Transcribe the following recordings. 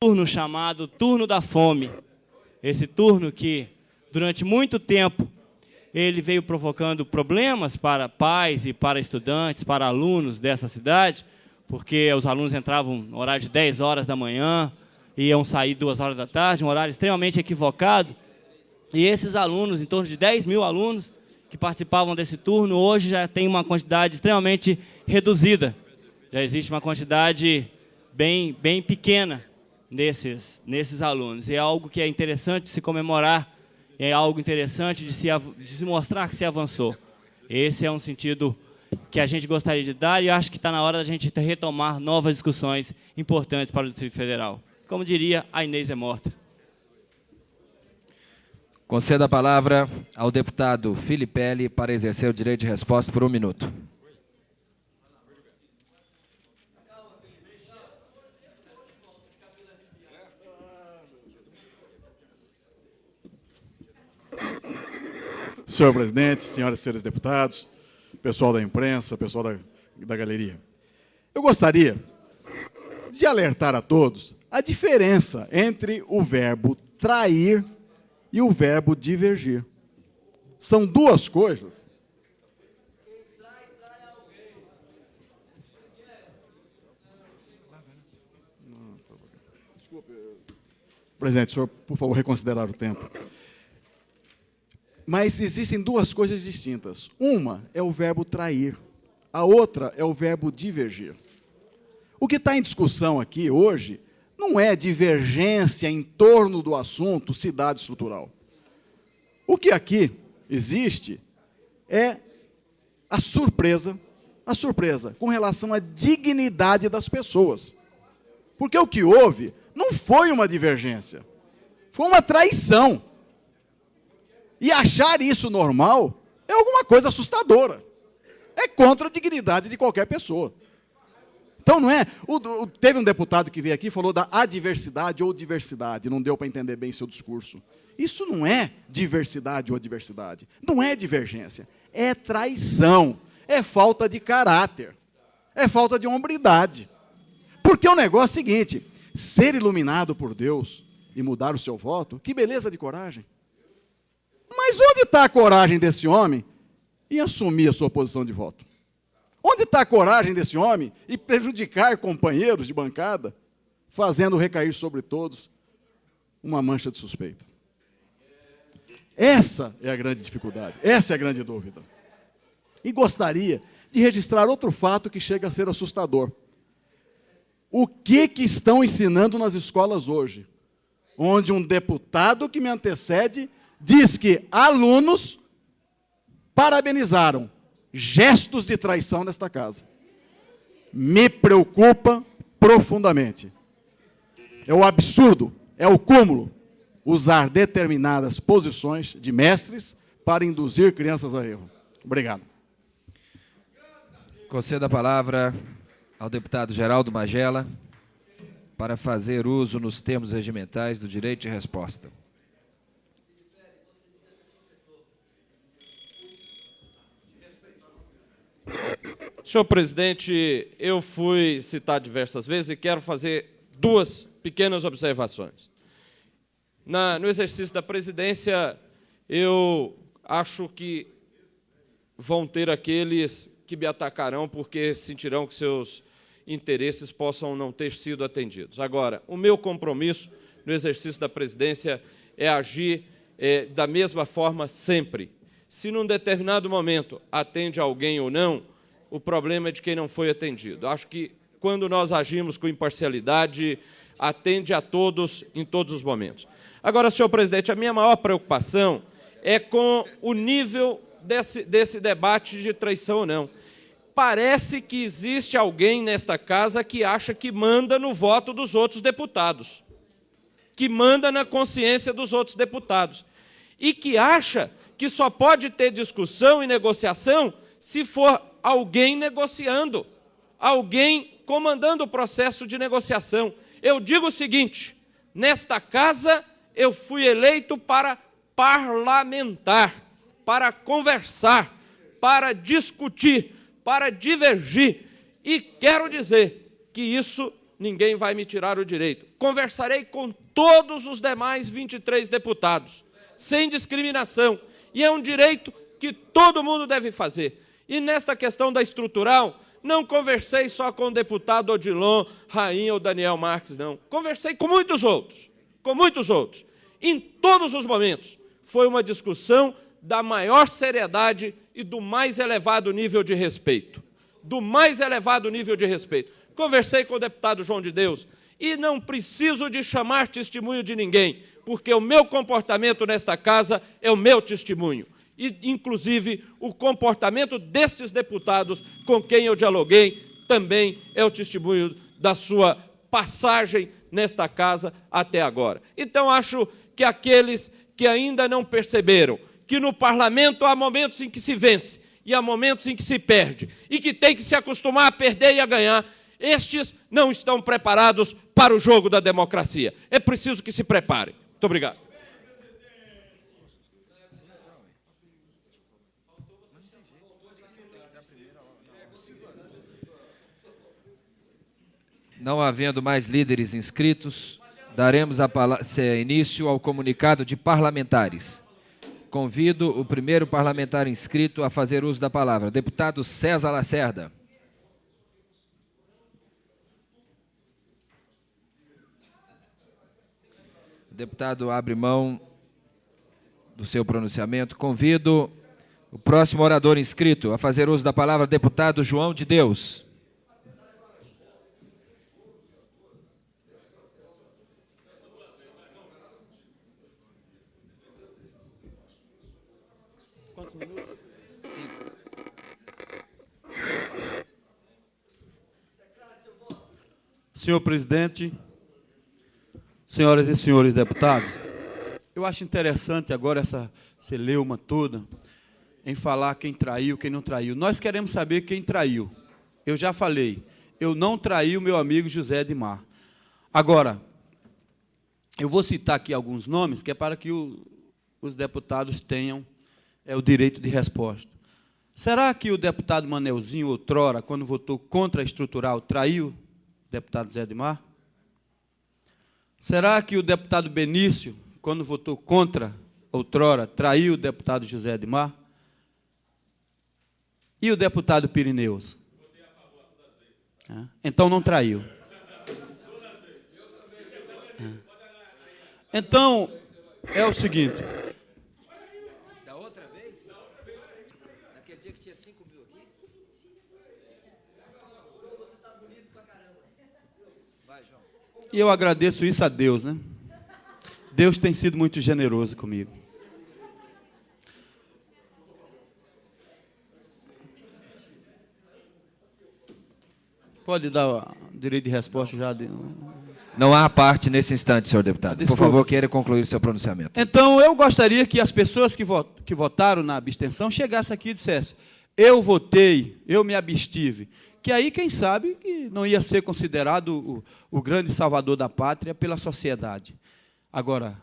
turno chamado Turno da Fome. Esse turno que, durante muito tempo, ele veio provocando problemas para pais e para estudantes, para alunos dessa cidade, porque os alunos entravam no horário de 10 horas da manhã, iam sair 2 horas da tarde, um horário extremamente equivocado. E esses alunos, em torno de 10 mil alunos que participavam desse turno, hoje já tem uma quantidade extremamente reduzida. Já existe uma quantidade bem pequena nesses alunos. E é algo que é interessante de se comemorar, é algo interessante de se mostrar que se avançou. Esse é um sentido que a gente gostaria de dar e acho que está na hora da gente retomar novas discussões importantes para o Distrito Federal. Como diria, a Inês é morta. Conceda a palavra ao deputado Filipelli para exercer o direito de resposta por 1 minuto. Senhor presidente, senhoras e senhores deputados, pessoal da imprensa, pessoal da galeria. Eu gostaria de alertar a todos a diferença entre o verbo trair e o verbo divergir. São duas coisas. Desculpe, presidente, o senhor, por favor, reconsiderar o tempo. Mas existem duas coisas distintas. Uma é o verbo trair, a outra é o verbo divergir. O que está em discussão aqui hoje não é divergência em torno do assunto cidade estrutural. O que aqui existe é a surpresa com relação à dignidade das pessoas. Porque o que houve não foi uma divergência, foi uma traição. E achar isso normal é alguma coisa assustadora. É contra a dignidade de qualquer pessoa. Então, não é... Teve um deputado que veio aqui e falou da adversidade ou diversidade. Não deu para entender bem seu discurso. Isso não é diversidade ou adversidade. Não é divergência. É traição. É falta de caráter. É falta de hombridade. Porque o negócio é o seguinte: ser iluminado por Deus e mudar o seu voto, que beleza de coragem. Mas onde está a coragem desse homem em assumir a sua posição de voto? Onde está a coragem desse homem em prejudicar companheiros de bancada, fazendo recair sobre todos uma mancha de suspeita? Essa é a grande dificuldade, essa é a grande dúvida. E gostaria de registrar outro fato que chega a ser assustador. O que estão ensinando nas escolas hoje? Onde um deputado que me antecede diz que alunos parabenizaram gestos de traição nesta casa. Me preocupa profundamente. É o absurdo, é o cúmulo, usar determinadas posições de mestres para induzir crianças a erro. Obrigado. Conceda a palavra ao deputado Geraldo Magela para fazer uso nos termos regimentais do direito de resposta. Senhor presidente, eu fui citado diversas vezes e quero fazer 2 pequenas observações. No exercício da presidência, eu acho que vão ter aqueles que me atacarão porque sentirão que seus interesses possam não ter sido atendidos. Agora, o meu compromisso no exercício da presidência é agir da mesma forma sempre. Se num determinado momento atende alguém ou não, o problema é de quem não foi atendido. Acho que, quando nós agimos com imparcialidade, atende a todos em todos os momentos. Agora, senhor presidente, a minha maior preocupação é com o nível desse debate de traição ou não. Parece que existe alguém nesta casa que acha que manda no voto dos outros deputados, que manda na consciência dos outros deputados, e que acha que só pode ter discussão e negociação se for alguém negociando, alguém comandando o processo de negociação. Eu digo o seguinte: nesta casa eu fui eleito para parlamentar, para conversar, para discutir, para divergir, e quero dizer que isso ninguém vai me tirar o direito. Conversarei com todos os demais 23 deputados, sem discriminação, e é um direito que todo mundo deve fazer. E nesta questão da estrutural, não conversei só com o deputado Odilon, Rainha ou Daniel Marques, não. Conversei com muitos outros, com muitos outros. Em todos os momentos, foi uma discussão da maior seriedade e do mais elevado nível de respeito. Do mais elevado nível de respeito. Conversei com o deputado João de Deus e não preciso de chamar testemunho de ninguém, porque o meu comportamento nesta casa é o meu testemunho. E, inclusive, o comportamento destes deputados com quem eu dialoguei também é o testemunho da sua passagem nesta casa até agora. Então, acho que aqueles que ainda não perceberam que no parlamento há momentos em que se vence e há momentos em que se perde, e que tem que se acostumar a perder e a ganhar, estes não estão preparados para o jogo da democracia. É preciso que se preparem. Muito obrigado. Não havendo mais líderes inscritos, daremos início ao comunicado de parlamentares. Convido o primeiro parlamentar inscrito a fazer uso da palavra, deputado César Lacerda. O deputado abre mão do seu pronunciamento. Convido o próximo orador inscrito a fazer uso da palavra, deputado João de Deus. Quantos minutos? 5. Senhor presidente, senhoras e senhores deputados, eu acho interessante agora essa celeuma toda em falar quem traiu, quem não traiu. Nós queremos saber quem traiu. Eu já falei, eu não traí o meu amigo José Edmar. Agora, eu vou citar aqui alguns nomes, que é para que os deputados tenham o direito de resposta. Será que o deputado Manelzinho, outrora, quando votou contra a estrutural, traiu o deputado Zé Edmar? Será que o deputado Benício, quando votou contra, outrora, traiu o deputado José Edmar? E o deputado Pirineus? Então não traiu. Então, é o seguinte. Da outra vez? Naquele dia que tinha 5 mil aqui? Vai, João. E eu agradeço isso a Deus, né? Deus tem sido muito generoso comigo. Pode dar o direito de resposta já? Não há parte nesse instante, senhor deputado. Desculpa. Por favor, queira concluir seu pronunciamento. Então, eu gostaria que as pessoas que votaram na abstenção chegassem aqui e dissessem: eu votei, eu me abstive. Que aí, quem sabe, que não ia ser considerado o grande salvador da pátria pela sociedade. Agora,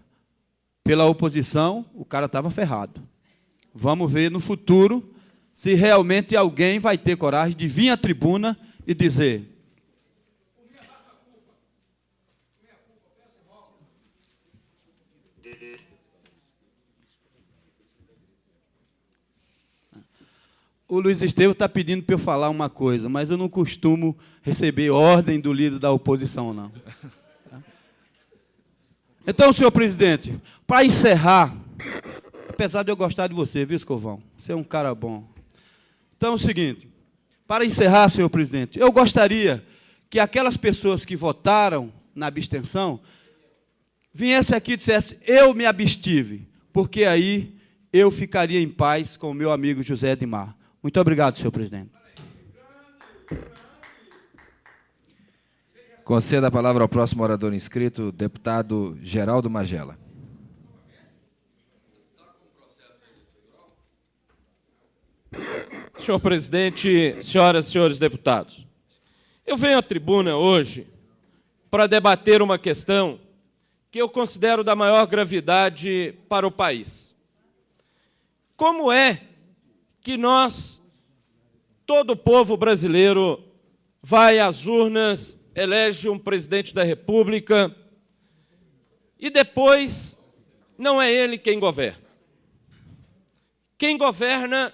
pela oposição, o cara estava ferrado. Vamos ver no futuro se realmente alguém vai ter coragem de vir à tribuna e dizer: o Luiz Estevam está pedindo para eu falar uma coisa, mas eu não costumo receber ordem do líder da oposição, não. Então, senhor presidente, para encerrar, apesar de eu gostar de você, viu, Escovão? Você é um cara bom. Então, é o seguinte, para encerrar, senhor presidente, eu gostaria que aquelas pessoas que votaram na abstenção viessem aqui e dissessem: eu me abstive, porque aí eu ficaria em paz com o meu amigo José Edmar. Muito obrigado, senhor presidente. Conceda a palavra ao próximo orador inscrito, deputado Geraldo Magela. Senhor presidente, senhoras e senhores deputados, eu venho à tribuna hoje para debater uma questão que eu considero da maior gravidade para o país. Como é que nós, todo o povo brasileiro, vai às urnas elege um presidente da República e depois não é ele quem governa. Quem governa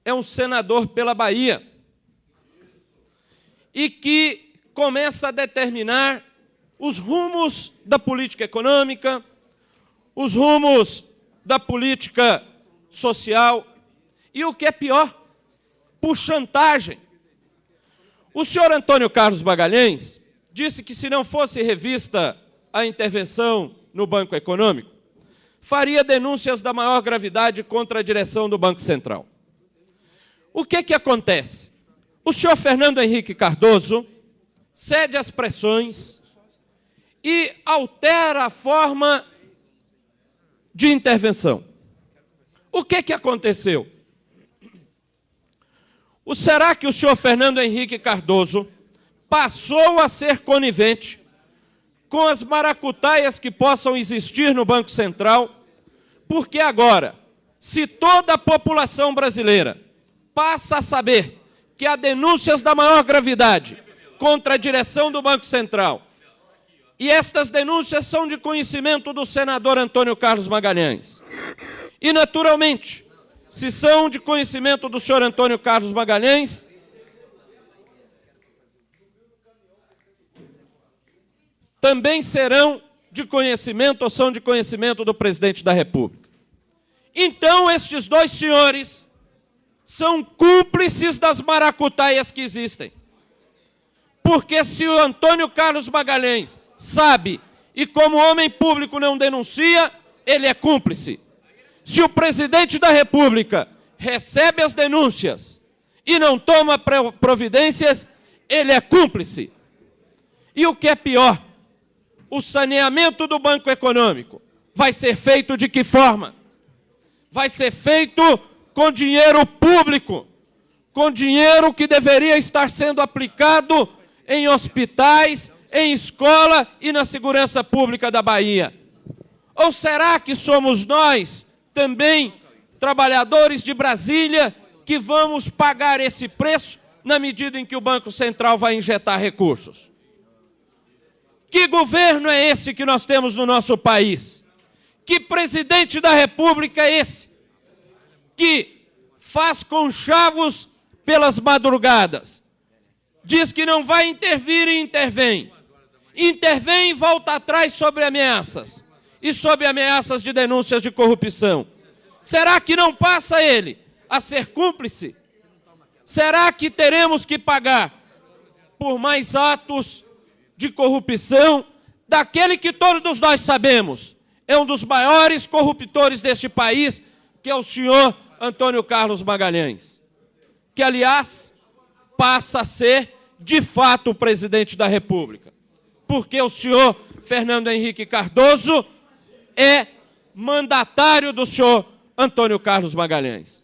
é um senador pela Bahia e que começa a determinar os rumos da política econômica, os rumos da política social e, o que é pior, por chantagem. O senhor Antônio Carlos Magalhães disse que, se não fosse revista a intervenção no Banco Econômico, faria denúncias da maior gravidade contra a direção do Banco Central. O que acontece? O senhor Fernando Henrique Cardoso cede às pressões e altera a forma de intervenção. O que aconteceu? Será que o senhor Fernando Henrique Cardoso passou a ser conivente com as maracutaias que possam existir no Banco Central? Porque agora, se toda a população brasileira passa a saber que há denúncias da maior gravidade contra a direção do Banco Central, e estas denúncias são de conhecimento do senador Antônio Carlos Magalhães, e, naturalmente, se são de conhecimento do senhor Antônio Carlos Magalhães, também serão de conhecimento ou são de conhecimento do presidente da República. Então, estes dois senhores são cúmplices das maracutaias que existem. Porque se o Antônio Carlos Magalhães sabe e, como homem público, não denuncia, ele é cúmplice. Se o presidente da República recebe as denúncias e não toma providências, ele é cúmplice. E o que é pior, o saneamento do Banco Econômico vai ser feito de que forma? Vai ser feito com dinheiro público, com dinheiro que deveria estar sendo aplicado em hospitais, em escola e na segurança pública da Bahia. Ou será que somos nós, também, trabalhadores de Brasília, que vamos pagar esse preço na medida em que o Banco Central vai injetar recursos? Que governo é esse que nós temos no nosso país? Que presidente da República é esse que faz conchavos pelas madrugadas? Diz que não vai intervir e intervém. Intervém e volta atrás sobre ameaças. E sobre ameaças de denúncias de corrupção. Será que não passa ele a ser cúmplice? Será que teremos que pagar por mais atos de corrupção daquele que todos nós sabemos é um dos maiores corruptores deste país, que é o senhor Antônio Carlos Magalhães, que, aliás, passa a ser, de fato, o presidente da República, porque o senhor Fernando Henrique Cardoso é mandatário do senhor Antônio Carlos Magalhães.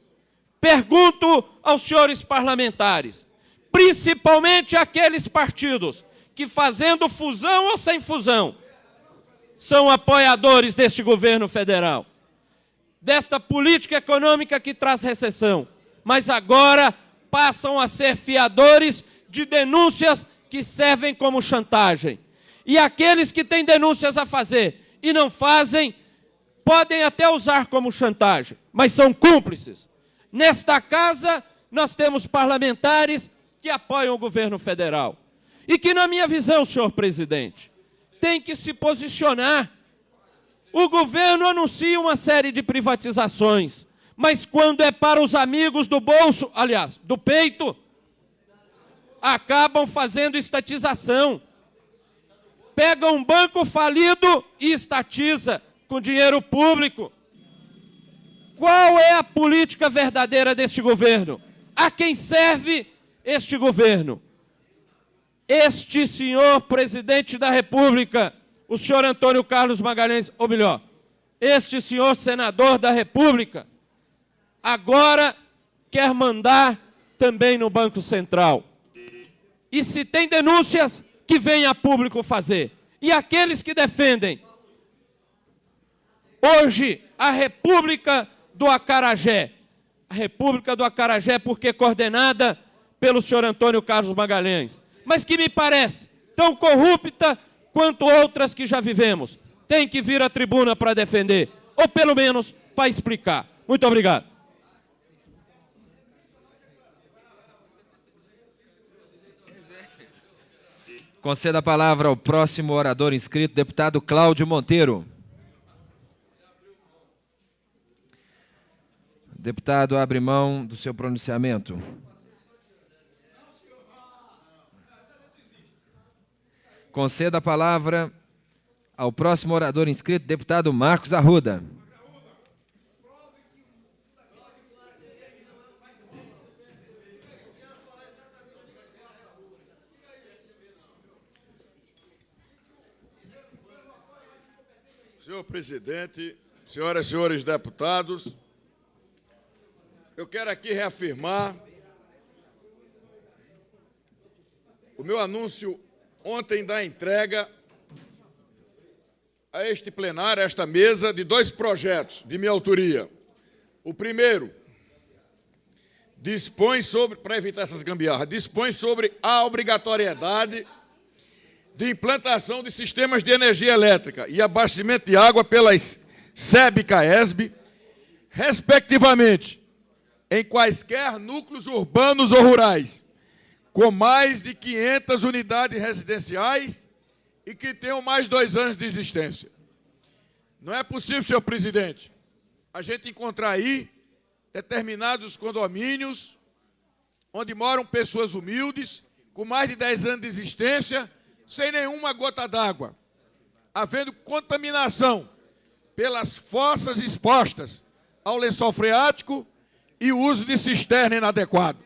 Pergunto aos senhores parlamentares, principalmente aqueles partidos que, fazendo fusão ou sem fusão, são apoiadores deste governo federal, desta política econômica que traz recessão, mas agora passam a ser fiadores de denúncias que servem como chantagem. E aqueles que têm denúncias a fazer e não fazem, podem até usar como chantagem, mas são cúmplices. Nesta casa, nós temos parlamentares que apoiam o governo federal. E que, na minha visão, senhor presidente, tem que se posicionar. O governo anuncia uma série de privatizações, mas quando é para os amigos do bolso, aliás, do peito, acabam fazendo estatização. Pega um banco falido e estatiza com dinheiro público. Qual é a política verdadeira deste governo? A quem serve este governo? Este senhor presidente da República, o senhor Antônio Carlos Magalhães, ou melhor, este senhor senador da República, agora quer mandar também no Banco Central. E se tem denúncias, que venha a público fazer. E aqueles que defendem hoje a República do Acarajé, porque coordenada pelo senhor Antônio Carlos Magalhães, mas que me parece tão corrupta quanto outras que já vivemos. Tem que vir à tribuna para defender, ou pelo menos para explicar. Muito obrigado. Conceda a palavra ao próximo orador inscrito, deputado Cláudio Monteiro. Deputado, abre mão do seu pronunciamento. Conceda a palavra ao próximo orador inscrito, deputado Marcos Arruda. Senhor presidente, senhoras e senhores deputados, eu quero aqui reafirmar o meu anúncio ontem da entrega a este plenário, a esta mesa, de 2 projetos de minha autoria. O primeiro dispõe sobre, para evitar essas gambiarras, dispõe sobre a obrigatoriedade de implantação de sistemas de energia elétrica e abastecimento de água pelas SEB e CAESB, respectivamente, em quaisquer núcleos urbanos ou rurais, com mais de 500 unidades residenciais e que tenham mais de 2 anos de existência. Não é possível, senhor presidente, a gente encontrar aí determinados condomínios onde moram pessoas humildes, com mais de 10 anos de existência, sem nenhuma gota d'água, havendo contaminação pelas fossas expostas ao lençol freático e o uso de cisterna inadequado.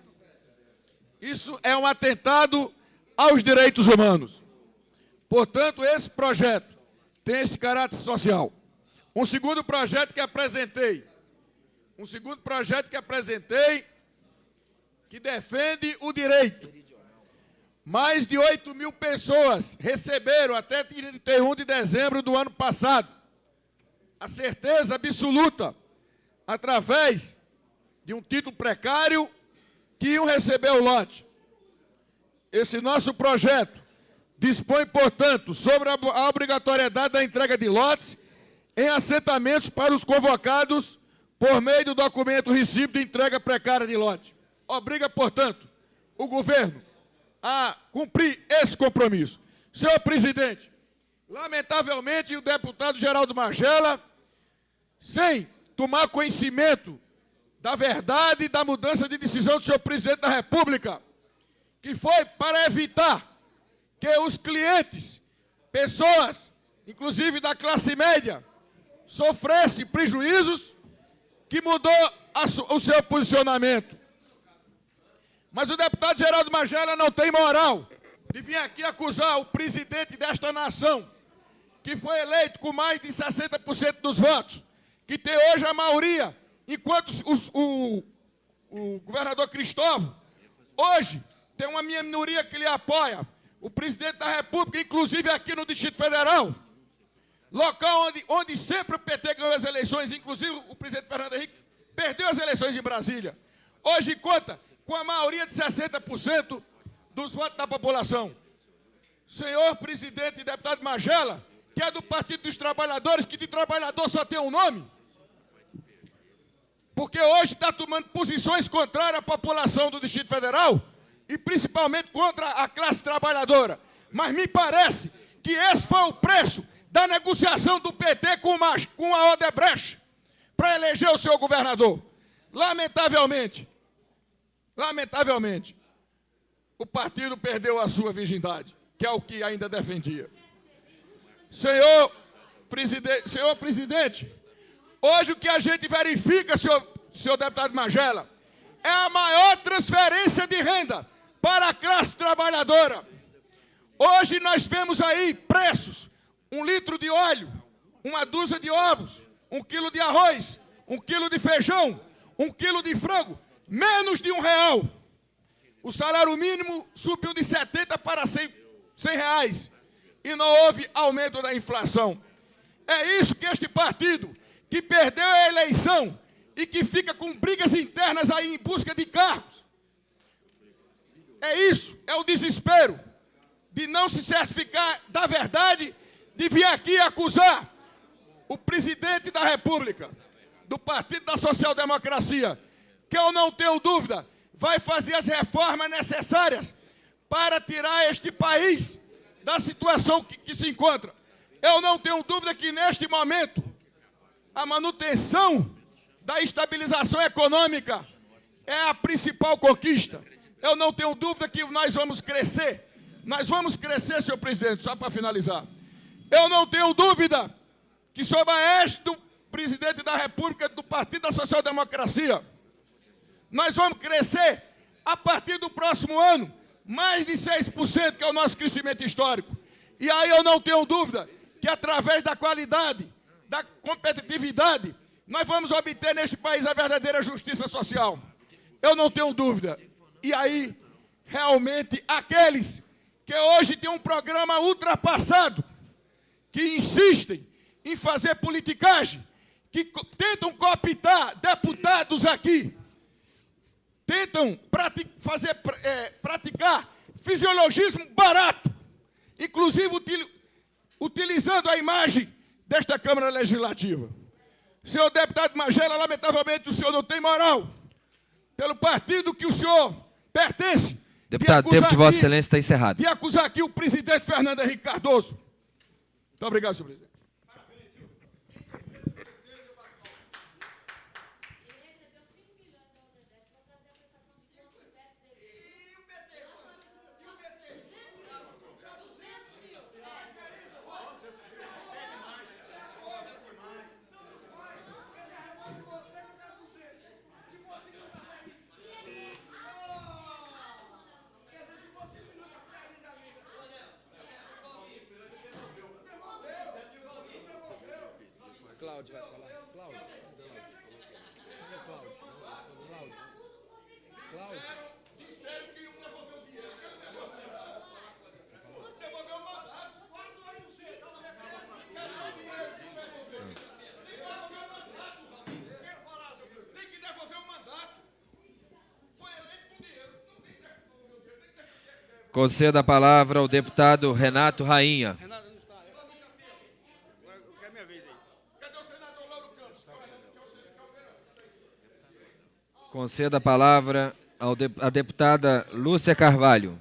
Isso é um atentado aos direitos humanos. Portanto, esse projeto tem esse caráter social. Um segundo projeto que apresentei, que defende o direito. Mais de 8.000 pessoas receberam até 31 de dezembro do ano passado a certeza absoluta, através de um título precário, que iam receber o lote. Esse nosso projeto dispõe, portanto, sobre a obrigatoriedade da entrega de lotes em assentamentos para os convocados por meio do documento recibo de entrega precária de lote. Obriga, portanto, o governo a cumprir esse compromisso. Senhor presidente, lamentavelmente o deputado Geraldo Magela, sem tomar conhecimento da verdade e da mudança de decisão do senhor presidente da República, que foi para evitar que os clientes, pessoas, inclusive da classe média, sofressem prejuízos, que mudou o seu posicionamento. Mas o deputado Geraldo Magela não tem moral de vir aqui acusar o presidente desta nação, que foi eleito com mais de 60% dos votos, que tem hoje a maioria, enquanto o governador Cristóvão, hoje, tem uma minoria que lhe apoia, o presidente da República, inclusive aqui no Distrito Federal, local onde sempre o PT ganhou as eleições, inclusive o presidente Fernando Henrique perdeu as eleições em Brasília. Hoje conta com a maioria de 60% dos votos da população. Senhor presidente e deputado Magela, que é do Partido dos Trabalhadores, que de trabalhador só tem um nome, porque hoje está tomando posições contrárias à população do Distrito Federal e principalmente contra a classe trabalhadora. Mas me parece que esse foi o preço da negociação do PT com a Odebrecht para eleger o seu governador. Lamentavelmente, o partido perdeu a sua virgindade, que é o que ainda defendia. Senhor presidente, hoje o que a gente verifica, senhor deputado Magela, é a maior transferência de renda para a classe trabalhadora. Hoje nós vemos aí preços, 1 litro de óleo, 1 dúzia de ovos, 1 quilo de arroz, 1 quilo de feijão, 1 quilo de frango, menos de R$1. O salário mínimo subiu de 70 para 100 reais e não houve aumento da inflação. É isso que este partido, que perdeu a eleição e que fica com brigas internas aí em busca de cargos, é isso, é o desespero de não se certificar da verdade, de vir aqui acusar o presidente da República, do Partido da Social Democracia, que eu não tenho dúvida, vai fazer as reformas necessárias para tirar este país da situação que se encontra. Eu não tenho dúvida que, neste momento, a manutenção da estabilização econômica é a principal conquista. Eu não tenho dúvida que nós vamos crescer. Nós vamos crescer, senhor presidente, só para finalizar. Eu não tenho dúvida que, sob a égide do presidente da República, do Partido da Social Democracia, nós vamos crescer, a partir do próximo ano, mais de 6%, que é o nosso crescimento histórico. E aí eu não tenho dúvida que, através da qualidade, da competitividade, nós vamos obter neste país a verdadeira justiça social. Eu não tenho dúvida. E aí, realmente, aqueles que hoje têm um programa ultrapassado, que insistem em fazer politicagem, que tentam cooptar deputados aqui, tentam praticar fisiologismo barato, inclusive utilizando a imagem desta Câmara Legislativa. Senhor deputado Magela, lamentavelmente o senhor não tem moral, pelo partido que o senhor pertence. Deputado, o tempo de Vossa Excelência está encerrado. De acusar aqui o presidente Fernando Henrique Cardoso. Muito obrigado, senhor presidente. Conceda a palavra ao deputado Renato Rainha. Conceda a palavra à deputada Lúcia Carvalho.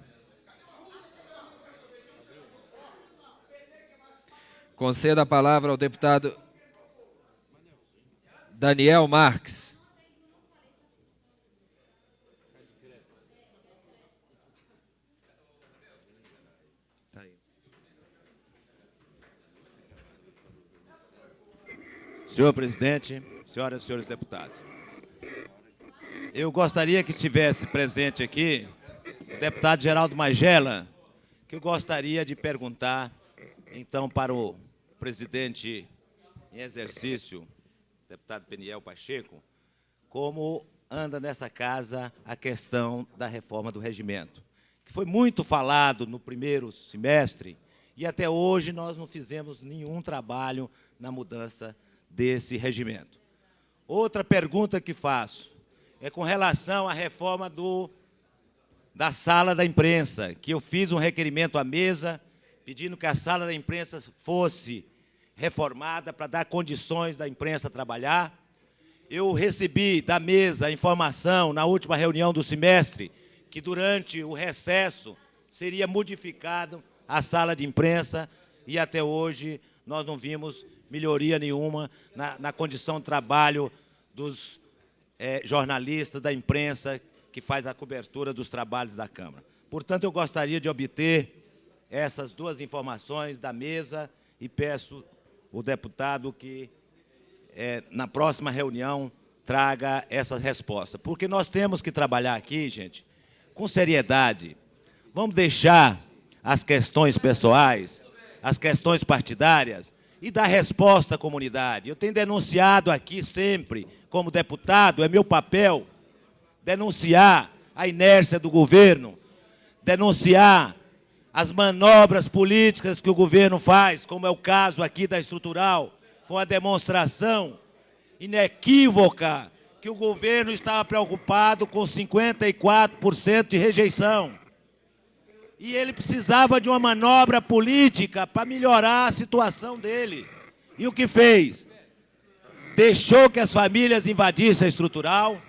Conceda a palavra ao deputado Daniel Marques. Senhor presidente, senhoras e senhores deputados, eu gostaria que estivesse presente aqui o deputado Geraldo Magela, que eu gostaria de perguntar, então, para o presidente em exercício, deputado Peniel Pacheco, como anda nessa casa a questão da reforma do regimento, que foi muito falado no primeiro semestre e até hoje nós não fizemos nenhum trabalho na mudança desse regimento. Outra pergunta que faço é com relação à reforma da sala da imprensa, que eu fiz um requerimento à mesa pedindo que a sala da imprensa fosse reformada para dar condições da imprensa trabalhar. Eu recebi da mesa a informação, na última reunião do semestre, que durante o recesso seria modificado a sala de imprensa e até hoje nós não vimos melhoria nenhuma na condição de trabalho dos jornalistas, da imprensa, que faz a cobertura dos trabalhos da Câmara. Portanto, eu gostaria de obter essas duas informações da mesa e peço ao deputado que, na próxima reunião, traga essas respostas. Porque nós temos que trabalhar aqui, gente, com seriedade. Vamos deixar as questões pessoais, as questões partidárias, e dar resposta à comunidade. Eu tenho denunciado aqui sempre, como deputado, é meu papel, denunciar a inércia do governo, denunciar as manobras políticas que o governo faz, como é o caso aqui da estrutural. Foi uma demonstração inequívoca que o governo estava preocupado com 54% de rejeição. E ele precisava de uma manobra política para melhorar a situação dele. E o que fez? Deixou que as famílias invadissem a estrutural,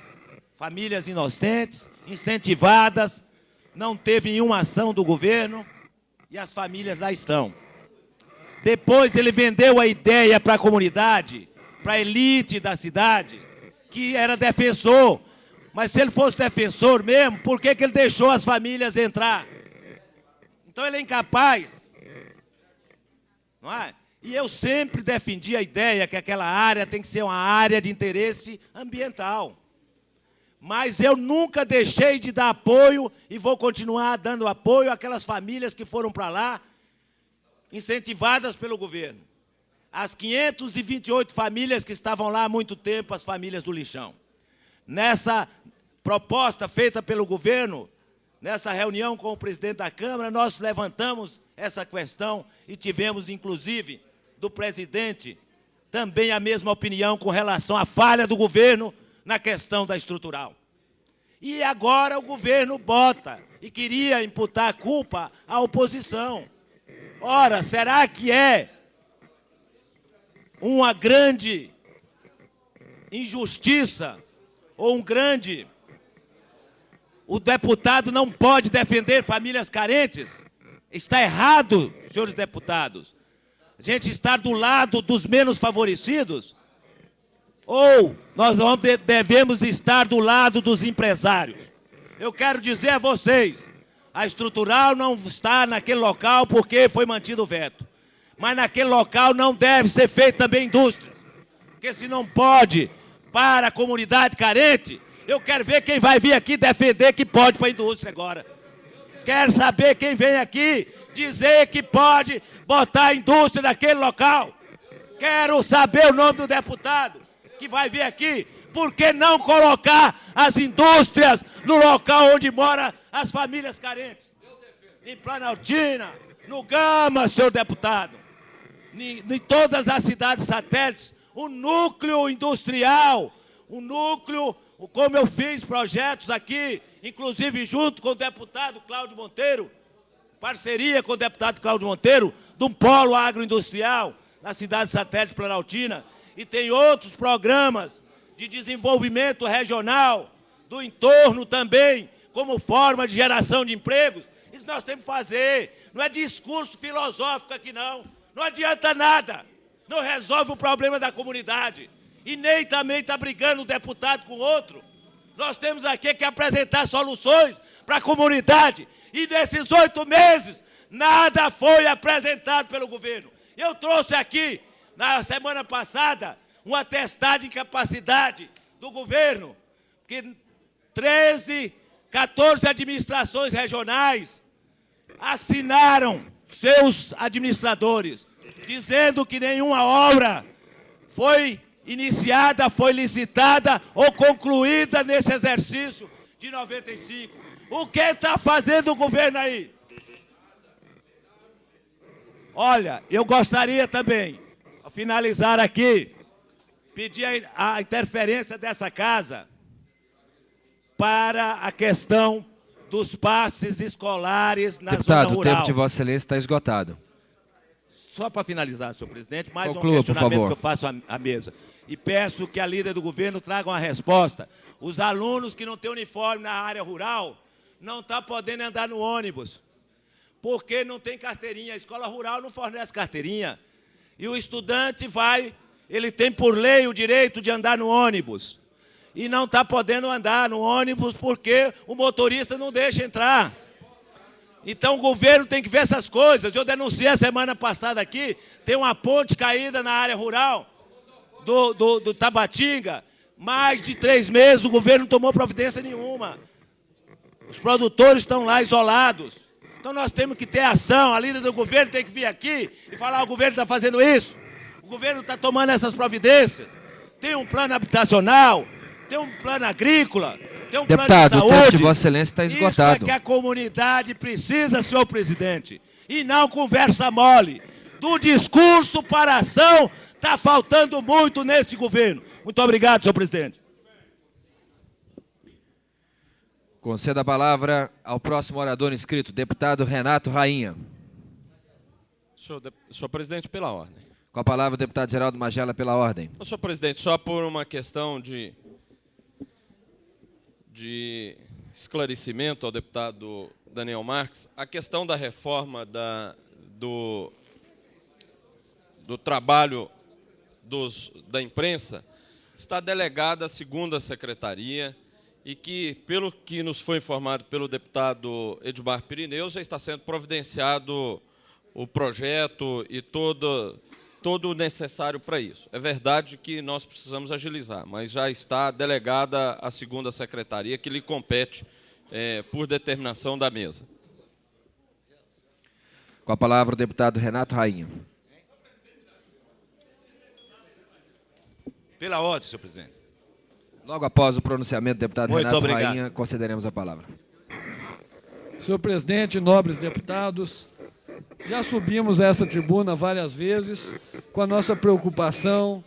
famílias inocentes, incentivadas, não teve nenhuma ação do governo, e as famílias lá estão. Depois ele vendeu a ideia para a comunidade, para a elite da cidade, que era defensor. Mas se ele fosse defensor mesmo, por que ele deixou as famílias entrar? Então ele é incapaz. Não é? E eu sempre defendi a ideia que aquela área tem que ser uma área de interesse ambiental. Mas eu nunca deixei de dar apoio e vou continuar dando apoio àquelas famílias que foram para lá, incentivadas pelo governo. As 528 famílias que estavam lá há muito tempo, as famílias do lixão. Nessa proposta feita pelo governo, nessa reunião com o presidente da Câmara, nós levantamos essa questão e tivemos, inclusive, do presidente também a mesma opinião com relação à falha do governo na questão da estrutural. E agora o governo bota e queria imputar a culpa à oposição. Ora, será que é uma grande injustiça ou um grande... O deputado não pode defender famílias carentes? Está errado, senhores deputados. A gente está do lado dos menos favorecidos? Ou nós devemos estar do lado dos empresários? Eu quero dizer a vocês, a estrutural não está naquele local porque foi mantido o veto. Mas naquele local não deve ser feita também indústria. Porque se não pode para a comunidade carente, eu quero ver quem vai vir aqui defender que pode para a indústria agora. Quero saber quem vem aqui dizer que pode botar a indústria naquele local. Quero saber o nome do deputado que vai vir aqui. Por que não colocar as indústrias no local onde moram as famílias carentes? Em Planaltina, no Gama, senhor deputado. Em todas as cidades satélites, o núcleo industrial, o núcleo, como eu fiz projetos aqui, inclusive junto com o deputado Cláudio Monteiro, parceria com o deputado Cláudio Monteiro, de um polo agroindustrial na cidade satélite Planaltina, e tem outros programas de desenvolvimento regional, do entorno também, como forma de geração de empregos. Isso nós temos que fazer. Não é discurso filosófico aqui, não. Não adianta nada. Não resolve o problema da comunidade. E nem também está brigando um deputado com outro. Nós temos aqui que apresentar soluções para a comunidade. E nesses 8 meses, nada foi apresentado pelo governo. Eu trouxe aqui, na semana passada, um atestado de incapacidade do governo, que 14 administrações regionais assinaram seus administradores, dizendo que nenhuma obra foi iniciada, foi licitada ou concluída nesse exercício de 95. O que está fazendo o governo aí? Olha, eu gostaria também, ao finalizar aqui, pedir a interferência dessa casa para a questão dos passes escolares na zona rural. Deputado, o tempo de Vossa Excelência está esgotado. Só para finalizar, senhor presidente, mais Conclua, um questionamento por favor. que eu faço à mesa. E peço que a líder do governo traga uma resposta. Os alunos que não têm uniforme na área rural não estão podendo andar no ônibus, porque não tem carteirinha. A escola rural não fornece carteirinha. E o estudante ele tem por lei o direito de andar no ônibus. E não está podendo andar no ônibus porque o motorista não deixa entrar. Então o governo tem que ver essas coisas. Eu denunciei a semana passada aqui, tem uma ponte caída na área rural do Tabatinga. Mais de 3 meses o governo não tomou providência nenhuma. Os produtores estão lá isolados. Então nós temos que ter ação. A líder do governo tem que vir aqui e falar: o governo está fazendo isso. O governo está tomando essas providências. Tem um plano habitacional, tem um plano agrícola, tem um plano de saúde. Deputado, o tempo de Vossa Excelência está esgotado. Isso é que a comunidade precisa, senhor presidente. E não conversa mole. Do discurso para a ação, está faltando muito neste governo. Muito obrigado, senhor presidente. Conceda a palavra ao próximo orador inscrito, deputado Renato Rainha. Senhor presidente, pela ordem. Com a palavra o deputado Geraldo Magela, pela ordem. Senhor presidente, só por uma questão de esclarecimento ao deputado Daniel Marques, a questão da reforma do trabalho da imprensa está delegada à segunda secretaria e que, pelo que nos foi informado pelo deputado Edmar Pirineu, já está sendo providenciado o projeto e todo o necessário para isso. É verdade que nós precisamos agilizar, mas já está delegada à segunda secretaria, que lhe compete por determinação da mesa. Com a palavra o deputado Renato Rainha. Pela ordem, senhor presidente. Logo após o pronunciamento do deputado Muito Renato obrigado. Rainha, concederemos a palavra. Senhor presidente, nobres deputados, já subimos a essa tribuna várias vezes com a nossa preocupação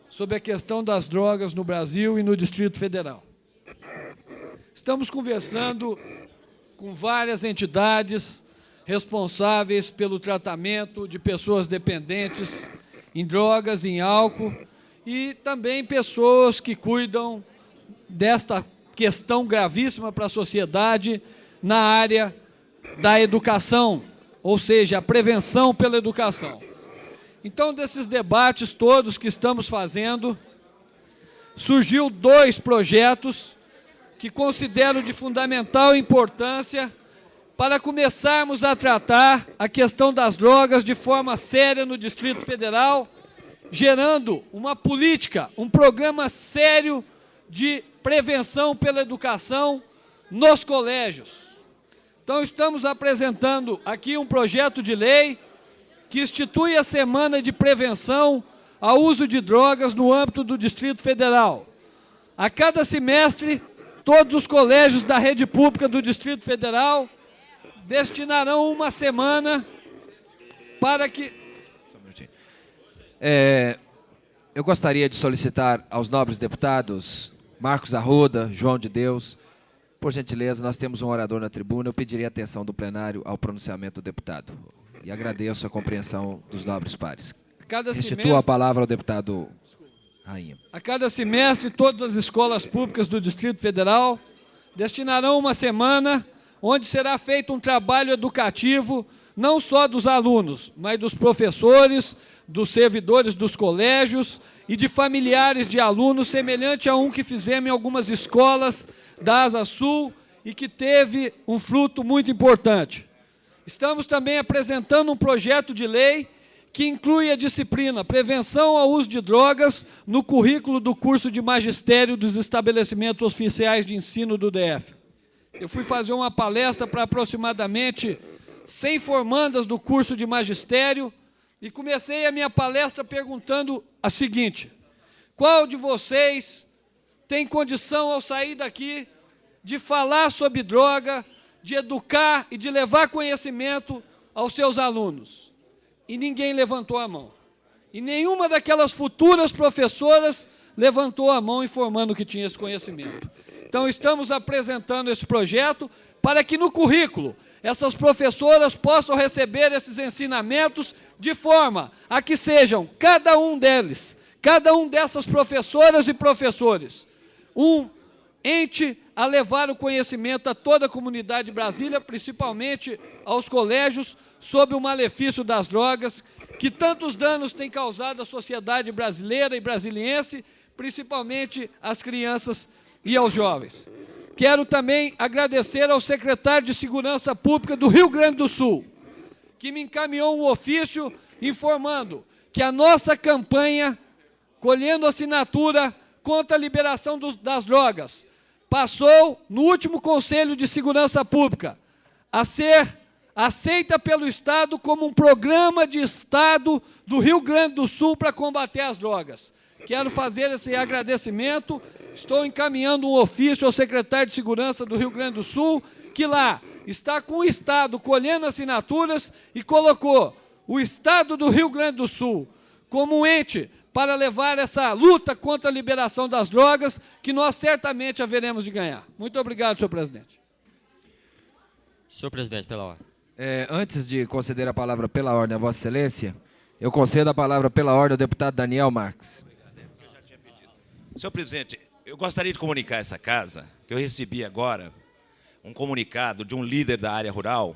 sobre a questão das drogas no Brasil e no Distrito Federal. Estamos conversando com várias entidades responsáveis pelo tratamento de pessoas dependentes em drogas, em álcool, e também pessoas que cuidam desta questão gravíssima para a sociedade na área da educação, ou seja, a prevenção pela educação. Então, desses debates todos que estamos fazendo, surgiu 2 projetos que considero de fundamental importância para começarmos a tratar a questão das drogas de forma séria no Distrito Federal, gerando uma política, um programa sério de prevenção pela educação nos colégios. Então, estamos apresentando aqui um projeto de lei que institui a Semana de Prevenção ao Uso de Drogas no âmbito do Distrito Federal. A cada semestre, todos os colégios da rede pública do Distrito Federal destinarão uma semana para que... Eu gostaria de solicitar aos nobres deputados Marcos Arruda, João de Deus, por gentileza, nós temos um orador na tribuna, eu pediria a atenção do plenário ao pronunciamento do deputado. E agradeço a compreensão dos nobres pares. Restituo a palavra ao deputado Rainha. A cada semestre, todas as escolas públicas do Distrito Federal destinarão uma semana onde será feito um trabalho educativo, não só dos alunos, mas dos professores, dos servidores dos colégios e de familiares de alunos, semelhante a um que fizemos em algumas escolas da Asa Sul e que teve um fruto muito importante. Estamos também apresentando um projeto de lei que inclui a disciplina Prevenção ao Uso de Drogas no currículo do curso de magistério dos estabelecimentos oficiais de ensino do DF. Eu fui fazer uma palestra para aproximadamente 100 formandas do curso de magistério e comecei a minha palestra perguntando a seguinte: qual de vocês tem condição, ao sair daqui, de falar sobre droga, de educar e de levar conhecimento aos seus alunos? E ninguém levantou a mão. E nenhuma daquelas futuras professoras levantou a mão informando que tinha esse conhecimento. Então, estamos apresentando esse projeto para que no currículo essas professoras possam receber esses ensinamentos de forma a que sejam, cada um deles, cada um dessas professoras e professores, um ente a levar o conhecimento a toda a comunidade de Brasília, principalmente aos colégios, sobre o malefício das drogas, que tantos danos tem causado à sociedade brasileira e brasiliense, principalmente às crianças e aos jovens. Quero também agradecer ao secretário de Segurança Pública do Rio Grande do Sul, que me encaminhou um ofício informando que a nossa campanha, colhendo assinatura contra a liberação das drogas, passou no último Conselho de Segurança Pública a ser aceita pelo Estado como um programa de Estado do Rio Grande do Sul para combater as drogas. Quero fazer esse agradecimento, estou encaminhando um ofício ao secretário de Segurança do Rio Grande do Sul, que lá está com o Estado colhendo assinaturas e colocou o Estado do Rio Grande do Sul como um ente para levar essa luta contra a liberação das drogas, que nós certamente haveremos de ganhar. Muito obrigado, senhor presidente. Senhor presidente, pela ordem. Antes de conceder a palavra pela ordem a Vossa Excelência, eu concedo a palavra pela ordem ao deputado Daniel Marques. Senhor presidente, eu gostaria de comunicar a essa casa que eu recebi agora um comunicado de um líder da área rural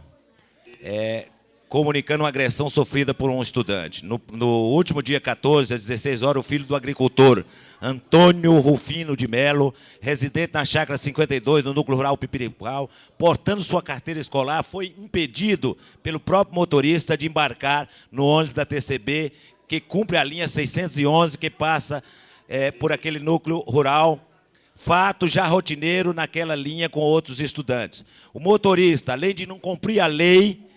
comunicando uma agressão sofrida por um estudante. No último dia 14, às 16 horas, o filho do agricultor Antônio Rufino de Melo, residente na chácara 52, no núcleo rural Pipiripau, portando sua carteira escolar, foi impedido pelo próprio motorista de embarcar no ônibus da TCB, que cumpre a linha 611, que passa por aquele núcleo rural. Fato já rotineiro naquela linha com outros estudantes. O motorista, além de não cumprir a lei,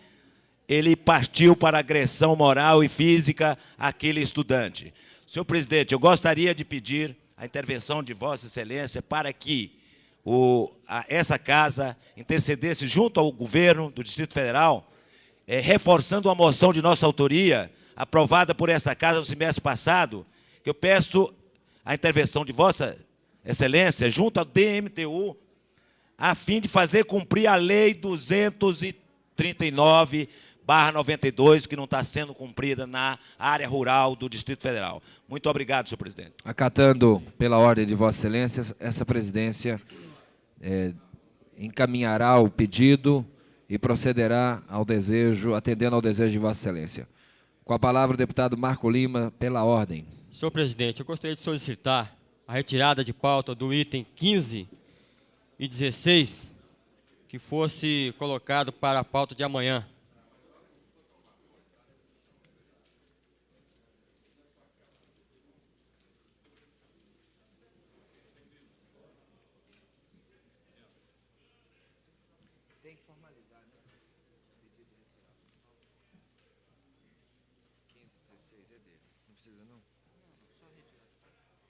ele partiu para agressão moral e física àquele estudante. Senhor presidente, eu gostaria de pedir a intervenção de Vossa Excelência para que essa casa intercedesse junto ao governo do Distrito Federal, reforçando uma moção de nossa autoria, aprovada por esta casa no semestre passado, que eu peço a intervenção de Vossa Excelência junto ao DMTU, a fim de fazer cumprir a Lei 239/92, que não está sendo cumprida na área rural do Distrito Federal. Muito obrigado, senhor presidente. Acatando pela ordem de Vossa Excelência, essa presidência encaminhará o pedido e procederá ao desejo, atendendo ao desejo de Vossa Excelência. Com a palavra o deputado Marco Lima, pela ordem. Senhor presidente, eu gostaria de solicitar a retirada de pauta do item 15 e 16, que fosse colocado para a pauta de amanhã.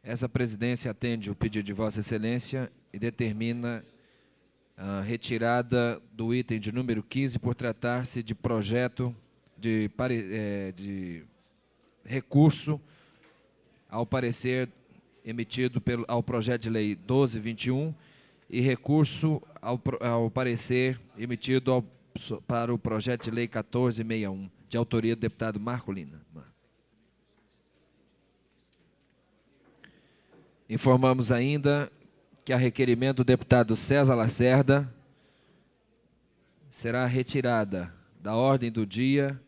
Essa presidência atende o pedido de Vossa Excelência e determina a retirada do item de número 15 por tratar-se de projeto de recurso ao parecer emitido ao projeto de lei 1221 e recurso ao parecer emitido para o projeto de lei 1461, de autoria do deputado Marco Lima. Informamos ainda que a requerimento do deputado César Lacerda será retirada da ordem do dia.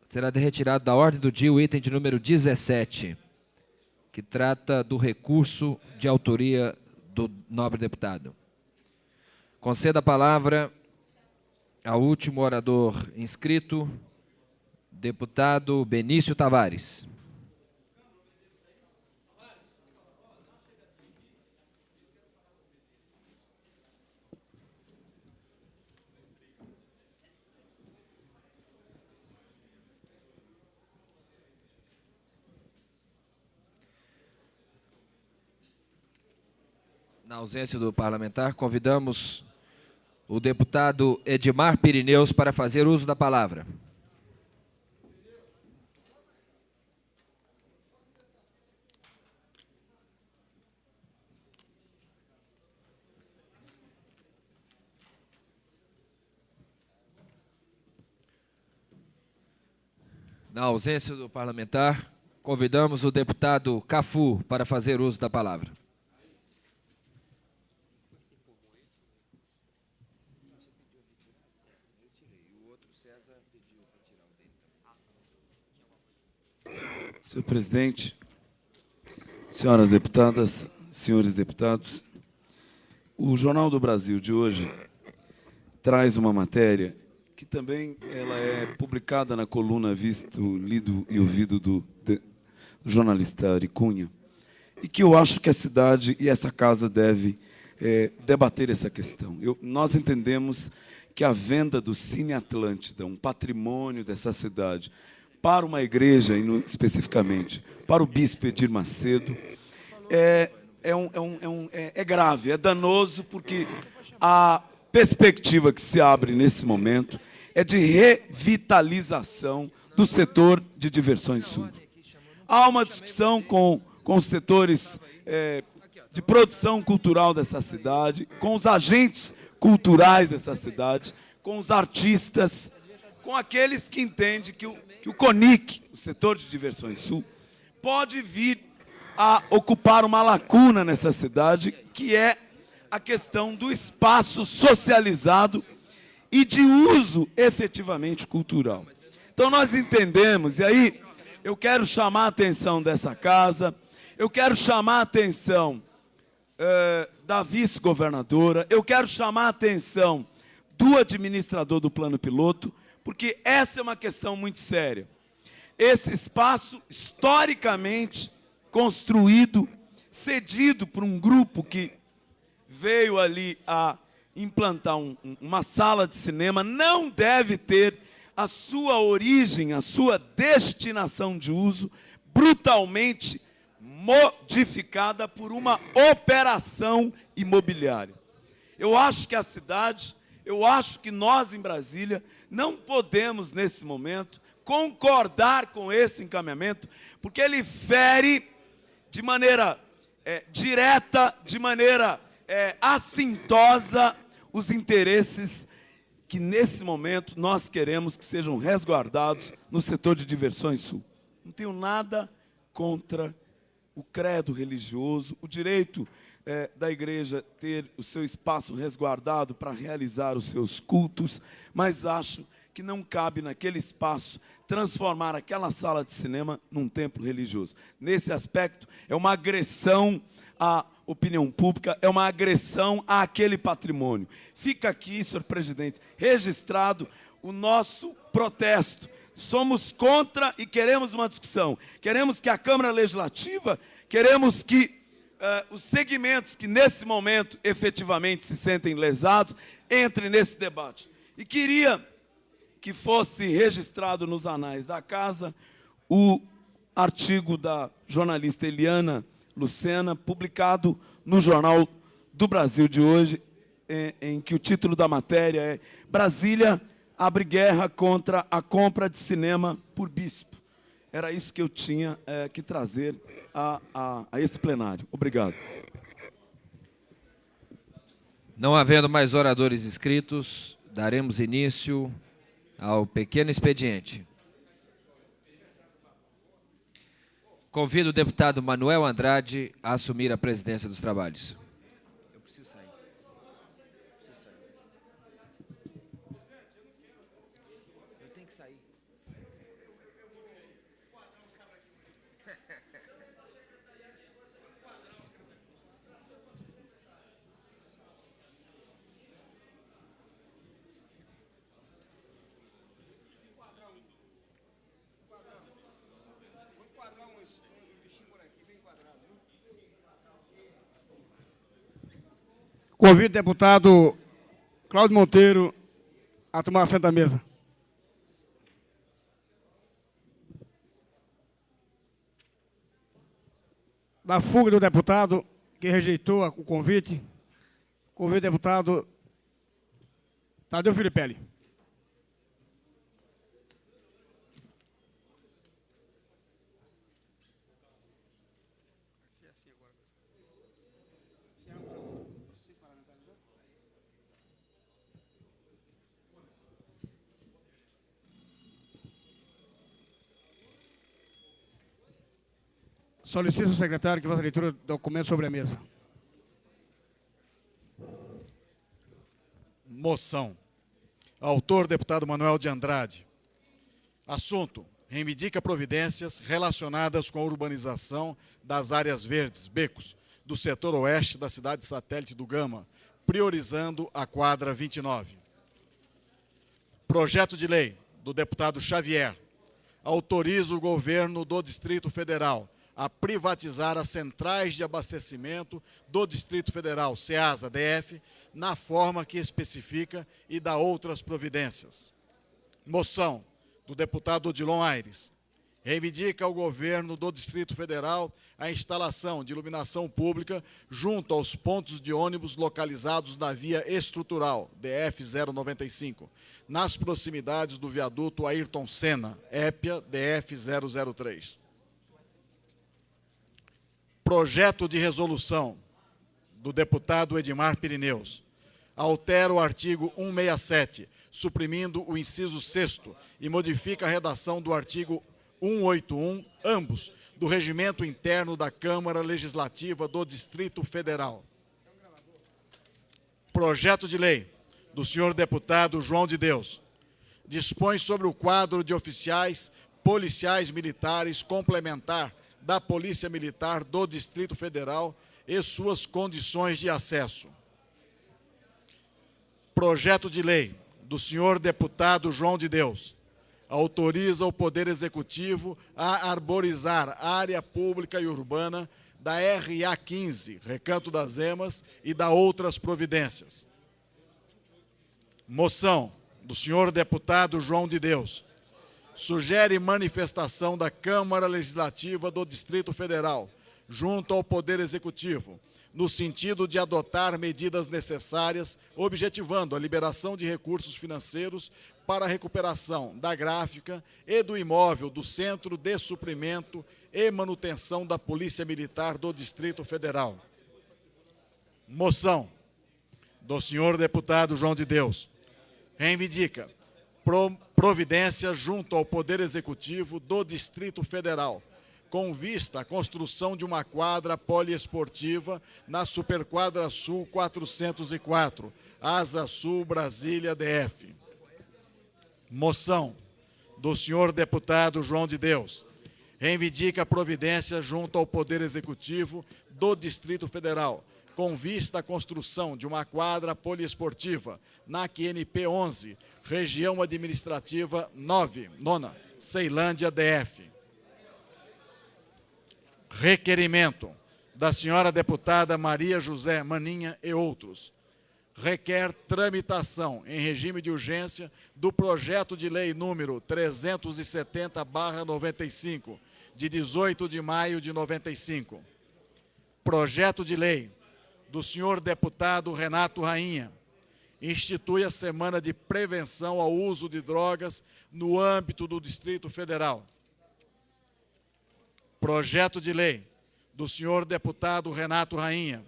Será retirado da ordem do dia o item de número 17, que trata do recurso de autoria do nobre deputado. Concedo a palavra ao último orador inscrito, deputado Benício Tavares. Na ausência do parlamentar, convidamos o deputado Edmar Pirineus para fazer uso da palavra. Na ausência do parlamentar, convidamos o deputado Cafu para fazer uso da palavra. Senhor presidente, senhoras deputadas, senhores deputados, o Jornal do Brasil de hoje traz uma matéria que também ela é publicada na coluna Visto, Lido e Ouvido do jornalista Ari Cunha, e que eu acho que a cidade e essa casa deve debater essa questão. Nós entendemos que a venda do Cine Atlântida, um patrimônio dessa cidade, para uma igreja, especificamente, para o bispo Edir Macedo, é grave, é danoso, porque a perspectiva que se abre nesse momento é de revitalização do setor de diversões sul. Há uma discussão com os setores de produção cultural dessa cidade, com os agentes culturais dessa cidade, com os artistas, com aqueles que entendem que o CONIC, o Setor de Diversões Sul, pode vir a ocupar uma lacuna nessa cidade, que é a questão do espaço socializado e de uso efetivamente cultural. Então nós entendemos, e aí eu quero chamar a atenção dessa casa, eu quero chamar a atenção da vice-governadora, eu quero chamar a atenção do administrador do plano piloto, porque essa é uma questão muito séria. Esse espaço, historicamente construído, cedido por um grupo que veio ali a implantar uma sala de cinema, não deve ter a sua origem, a sua destinação de uso brutalmente modificada por uma operação imobiliária. Eu acho que a cidade, eu acho que nós em Brasília não podemos, nesse momento, concordar com esse encaminhamento, porque ele fere de maneira direta, de maneira assintosa, os interesses que, nesse momento, nós queremos que sejam resguardados no setor de diversões sul. Não tenho nada contra o credo religioso, o direito da igreja ter o seu espaço resguardado para realizar os seus cultos, mas acho que não cabe naquele espaço transformar aquela sala de cinema num templo religioso. Nesse aspecto, é uma agressão à opinião pública, é uma agressão àquele patrimônio. Fica aqui, senhor presidente, registrado o nosso protesto. Somos contra e queremos uma discussão. Queremos que a Câmara Legislativa, queremos que os segmentos que nesse momento efetivamente se sentem lesados, entrem nesse debate. E queria que fosse registrado nos anais da casa o artigo da jornalista Eliana Lucena, publicado no Jornal do Brasil de hoje, em que o título da matéria é Brasília abre guerra contra a compra de cinema por bispo. Era isso que eu tinha que trazer a esse plenário. Obrigado. Não havendo mais oradores inscritos, daremos início ao pequeno expediente. Convido o deputado Manuel Andrade a assumir a presidência dos trabalhos. Eu preciso sair. Eu tenho que sair. Convido o deputado Cláudio Monteiro a tomar assento à mesa. Da fuga do deputado que rejeitou o convite, convido o deputado Tadeu Filipelli. Solicito ao secretário que faça a leitura do documento sobre a mesa. Moção. Autor, deputado Manuel de Andrade. Assunto. Reivindica providências relacionadas com a urbanização das áreas verdes, becos, do setor oeste da cidade satélite do Gama, priorizando a quadra 29. Projeto de lei do deputado Xavier. Autoriza o governo do Distrito Federal a privatizar as centrais de abastecimento do Distrito Federal, CEASA, DF, na forma que especifica e dá outras providências. Moção do deputado Odilon Aires. Reivindica ao governo do Distrito Federal a instalação de iluminação pública junto aos pontos de ônibus localizados na via estrutural, DF 095, nas proximidades do viaduto Ayrton Senna, épia DF 003. Projeto de resolução do deputado Edmar Pirineus. altera o artigo 167, suprimindo o inciso 6º, e modifica a redação do artigo 181, ambos, do regimento interno da Câmara Legislativa do Distrito Federal. Projeto de lei do senhor deputado João de Deus dispõe sobre o quadro de oficiais policiais militares complementar da Polícia Militar do Distrito Federal e suas condições de acesso. Projeto de lei do senhor deputado João de Deus autoriza o Poder Executivo a arborizar área pública e urbana da RA 15, Recanto das Emas, e da outras providências. Moção do senhor deputado João de Deus sugere manifestação da Câmara Legislativa do Distrito Federal junto ao Poder Executivo, no sentido de adotar medidas necessárias, objetivando a liberação de recursos financeiros para a recuperação da gráfica e do imóvel do Centro de Suprimento e Manutenção da Polícia Militar do Distrito Federal. Moção do senhor deputado João de Deus reivindica providências junto ao Poder Executivo do Distrito Federal, com vista à construção de uma quadra poliesportiva na Superquadra Sul 404, Asa Sul, Brasília, DF. Moção do senhor deputado João de Deus reivindica providências junto ao Poder Executivo do Distrito Federal, com vista à construção de uma quadra poliesportiva na QNP 11, região administrativa 9, Ceilândia, DF. Requerimento da senhora deputada Maria José Maninha e outros. Requer tramitação em regime de urgência do projeto de lei número 370/95, de 18 de maio de 95. Projeto de lei do senhor deputado Renato Rainha institui a Semana de Prevenção ao Uso de Drogas no âmbito do Distrito Federal. Projeto de lei do senhor deputado Renato Rainha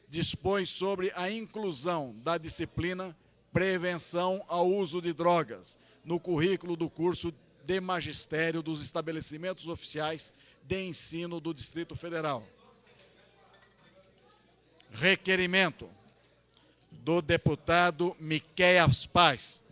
dispõe sobre a inclusão da disciplina Prevenção ao Uso de Drogas no currículo do curso de magistério dos estabelecimentos oficiais de ensino do Distrito Federal. Requerimento do deputado Miqueias Paz,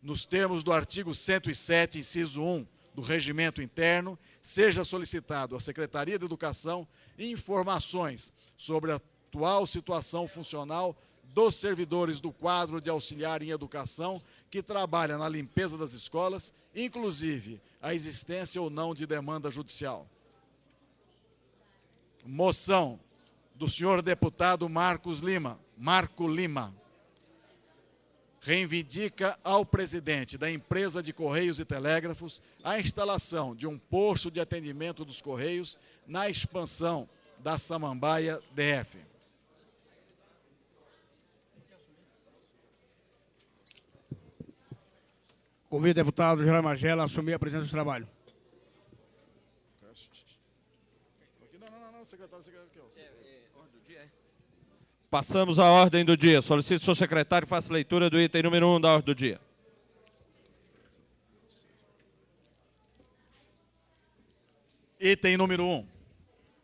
nos termos do artigo 107, inciso 1 do Regimento Interno, seja solicitado à Secretaria de Educação informações sobre a atual situação funcional dos servidores do quadro de auxiliar em educação que trabalha na limpeza das escolas, inclusive a existência ou não de demanda judicial. Moção do senhor deputado Marco Lima, reivindica ao presidente da empresa de Correios e Telégrafos a instalação de um posto de atendimento dos Correios na expansão da Samambaia, DF. Convido o deputado Geraldo Magela a assumir a presidência do trabalho. Não, secretário, Passamos à ordem do dia. Solicito ao senhor secretário que faça leitura do item número 1 da ordem do dia. Item número 1.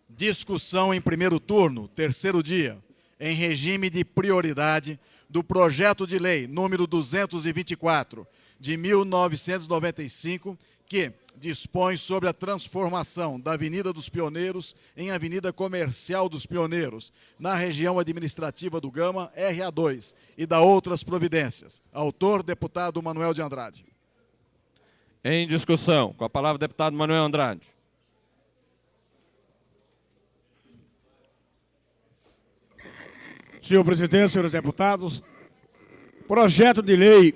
Discussão em primeiro turno, terceiro dia, em regime de prioridade, do projeto de lei número 224, de 1995, que dispõe sobre a transformação da Avenida dos Pioneiros em Avenida Comercial dos Pioneiros, na região administrativa do Gama, RA2, e da outras providências. Autor, deputado Manuel de Andrade. Em discussão. Com a palavra, o deputado Manuel Andrade. Senhor presidente, senhores deputados, projeto de lei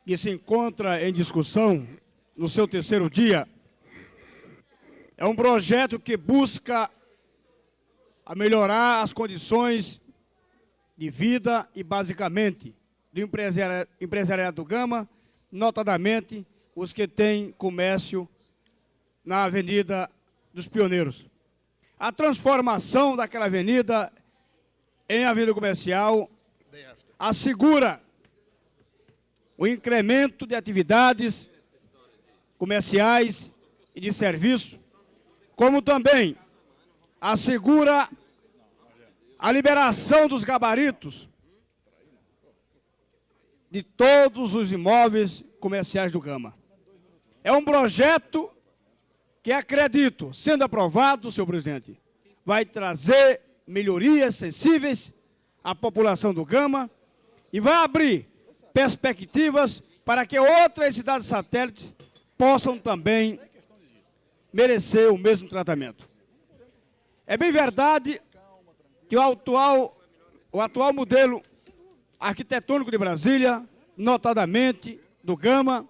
que se encontra em discussão no seu terceiro dia é um projeto que busca a melhorar as condições de vida e, basicamente, do empresariado do Gama, notadamente os que têm comércio na Avenida dos Pioneiros. A transformação daquela avenida em avenida comercial assegura o incremento de atividades comerciais e de serviço, como também assegura a liberação dos gabaritos de todos os imóveis comerciais do Gama. É um projeto que acredito, sendo aprovado, senhor presidente, vai trazer melhorias sensíveis à população do Gama e vai abrir perspectivas para que outras cidades satélites possam também merecer o mesmo tratamento. É bem verdade que o atual modelo arquitetônico de Brasília, notadamente do Gama,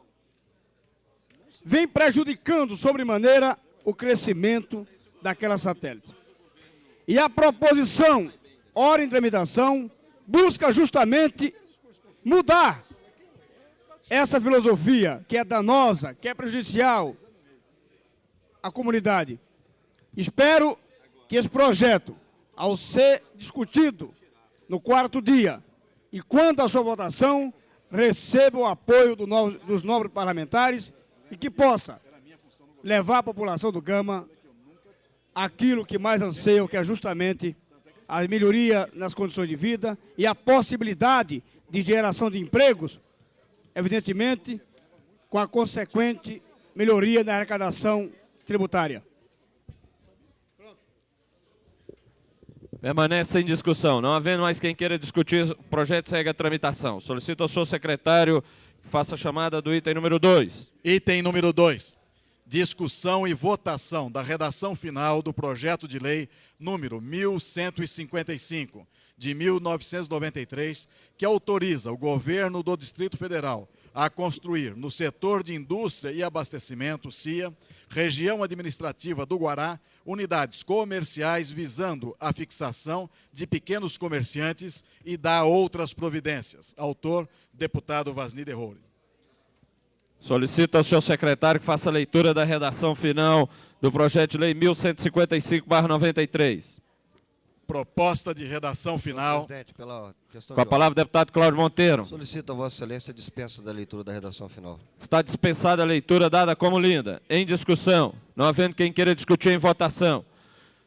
vem prejudicando sobremaneira o crescimento daquela satélite. E a proposição, ora em tramitação, busca justamente mudar essa filosofia que é danosa, que é prejudicial à comunidade. Espero que esse projeto, ao ser discutido no 4º dia e quanto à sua votação, receba o apoio dos nobres parlamentares e que possa levar a população do Gama aquilo que mais anseia, que é justamente a melhoria nas condições de vida e a possibilidade de geração de empregos, evidentemente, com a consequente melhoria na arrecadação tributária. Permanece em discussão. Não havendo mais quem queira discutir, o projeto segue a tramitação. Solicito ao senhor secretário que faça a chamada do item número 2. Item número 2. Discussão e votação da redação final do projeto de lei número 1155, de 1993, que autoriza o governo do Distrito Federal a construir no setor de indústria e abastecimento, CIA, região administrativa do Guará, unidades comerciais visando a fixação de pequenos comerciantes e dar outras providências. Autor, deputado Vasni de Roure. Solicito ao senhor secretário que faça a leitura da redação final do projeto de lei 1155/93. Proposta de redação final. Presidente, pela questão Com a palavra, deputado Cláudio Monteiro. Solicito a Vossa Excelência a dispensa da leitura da redação final. Está dispensada a leitura dada como linda. Em discussão. Não havendo quem queira discutir em votação.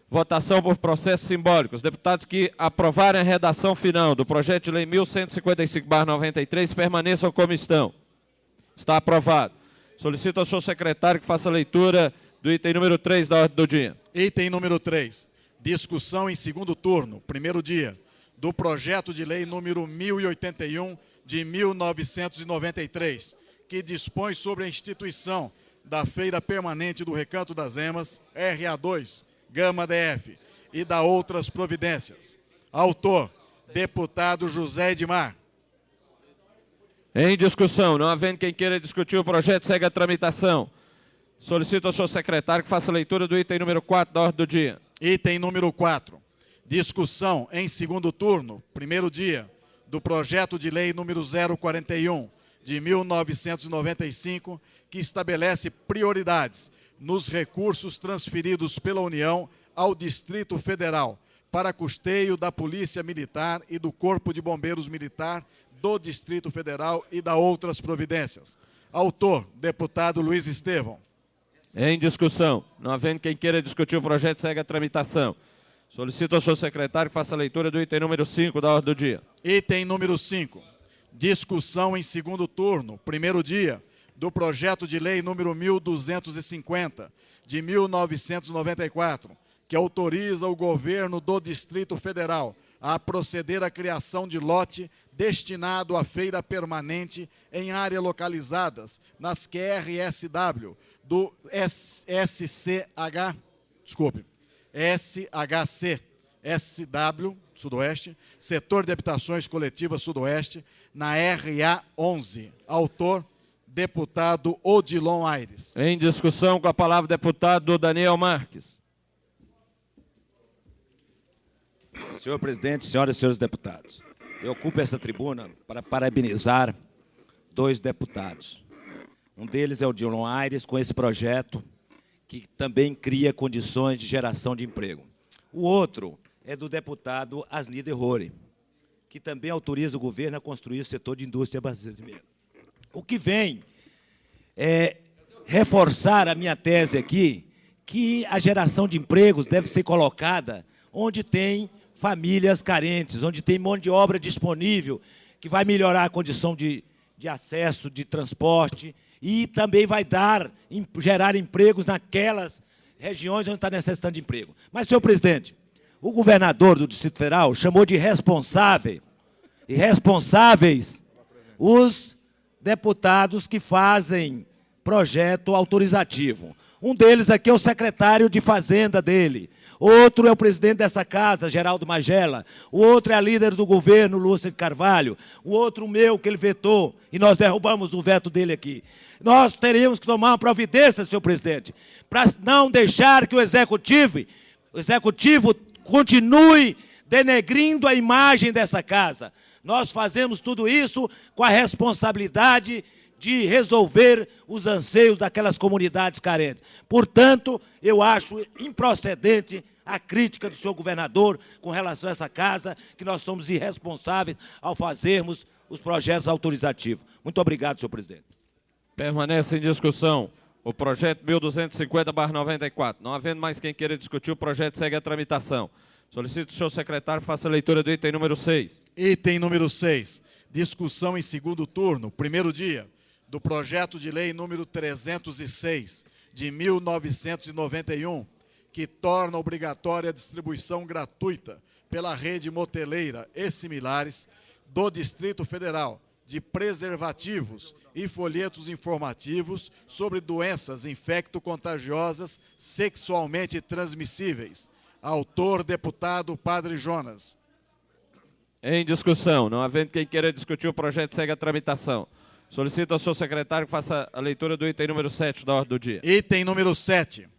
Votação por processos simbólicos. Deputados que aprovarem a redação final do projeto de lei 1155/93 permaneçam como estão. Está aprovado. Solicito ao senhor secretário que faça a leitura do item número 3 da ordem do dia. Item número 3. Discussão em segundo turno, primeiro dia, do projeto de lei número 1081 de 1993, que dispõe sobre a instituição da Feira Permanente do Recanto das Emas, RA2, Gama DF, e da outras providências. Autor, deputado José Edmar. Em discussão, não havendo quem queira discutir o projeto, segue a tramitação. Solicito ao senhor secretário que faça a leitura do item número 4 da ordem do dia. Item número 4. Discussão em segundo turno, primeiro dia, do projeto de lei número 041, de 1995, que estabelece prioridades nos recursos transferidos pela União ao Distrito Federal para custeio da Polícia Militar e do Corpo de Bombeiros Militar do Distrito Federal e da outras providências. Autor, deputado Luiz Estevão. Em discussão. Não havendo quem queira discutir o projeto, segue a tramitação. Solicito ao senhor secretário que faça a leitura do item número 5 da ordem do dia. Item número 5. Discussão em segundo turno, primeiro dia, do projeto de lei número 1250, de 1994, que autoriza o governo do Distrito Federal a proceder à criação de lote destinado à feira permanente em áreas localizadas nas QRSW do SHC, SW, Sudoeste, Setor de Habitações Coletivas Sudoeste, na RA11. Autor, deputado Odilon Aires. Em discussão, com a palavra, deputado Daniel Marques. Senhor presidente, senhoras e senhores deputados, eu ocupo essa tribuna para parabenizar dois deputados. Um deles é o Odilon Aires, com esse projeto que também cria condições de geração de emprego. O outro é do deputado Vasni de Roure, que também autoriza o governo a construir o setor de indústria e abastecimento. O que vem é reforçar a minha tese aqui, que a geração de empregos deve ser colocada onde tem famílias carentes, onde tem mão de obra disponível, que vai melhorar a condição de acesso, de transporte, e também vai gerar empregos naquelas regiões onde está necessitando de emprego. Mas, senhor presidente, o governador do Distrito Federal chamou de irresponsáveis os deputados que fazem projeto autorizativo. Um deles aqui é o secretário de Fazenda dele. Outro é o presidente dessa casa, Geraldo Magela. O outro é a líder do governo, Lúcia de Carvalho. O outro, meu, que ele vetou, e nós derrubamos o veto dele aqui. Nós teríamos que tomar uma providência, senhor presidente, para não deixar que o executivo continue denegrindo a imagem dessa casa. Nós fazemos tudo isso com a responsabilidade de resolver os anseios daquelas comunidades carentes. Portanto, eu acho improcedente a crítica do senhor governador com relação a essa casa, que nós somos irresponsáveis ao fazermos os projetos autorizativos. Muito obrigado, senhor presidente. Permanece em discussão o projeto 1250/94. Não havendo mais quem queira discutir, o projeto segue a tramitação. Solicito o senhor secretário faça a leitura do item número 6. Item número 6. Discussão em segundo turno, primeiro dia, do projeto de lei número 306, de 1991, que torna obrigatória a distribuição gratuita pela rede moteleira e similares do Distrito Federal de preservativos e folhetos informativos sobre doenças infecto-contagiosas sexualmente transmissíveis. Autor, deputado Padre Jonas. Em discussão. Não havendo quem queira discutir, o projeto segue a tramitação. Solicito ao senhor secretário que faça a leitura do item número 7 da ordem do dia. Item número 7.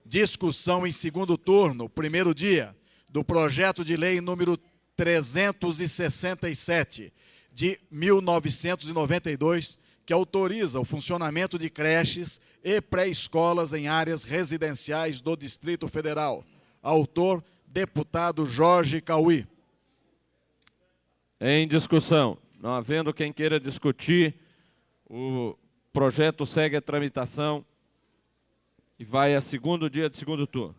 Discussão em segundo turno, primeiro dia, do projeto de lei número 367, de 1992, que autoriza o funcionamento de creches e pré-escolas em áreas residenciais do Distrito Federal. Autor, deputado Jorge Cauí. Em discussão. Não havendo quem queira discutir, o projeto segue a tramitação e vai a segundo dia de segundo turno.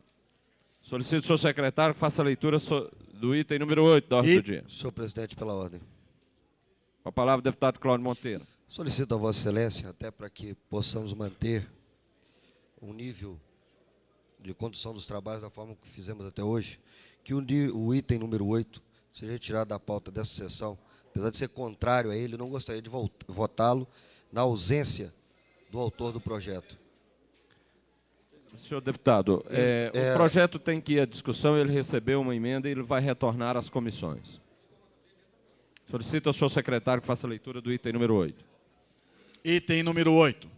Solicito ao senhor secretário que faça a leitura do item número 8 da ordem do dia. Senhor presidente, pela ordem. Com a palavra, o deputado Cláudio Monteiro. Solicito a Vossa Excelência, até para que possamos manter um nível de condução dos trabalhos da forma que fizemos até hoje, que o item número 8 seja retirado da pauta dessa sessão. Apesar de ser contrário a ele, não gostaria de votá-lo na ausência do autor do projeto. Senhor deputado, o projeto tem que ir à discussão, ele recebeu uma emenda e ele vai retornar às comissões. Solicito ao senhor secretário que faça a leitura do item número 8. Item número 8.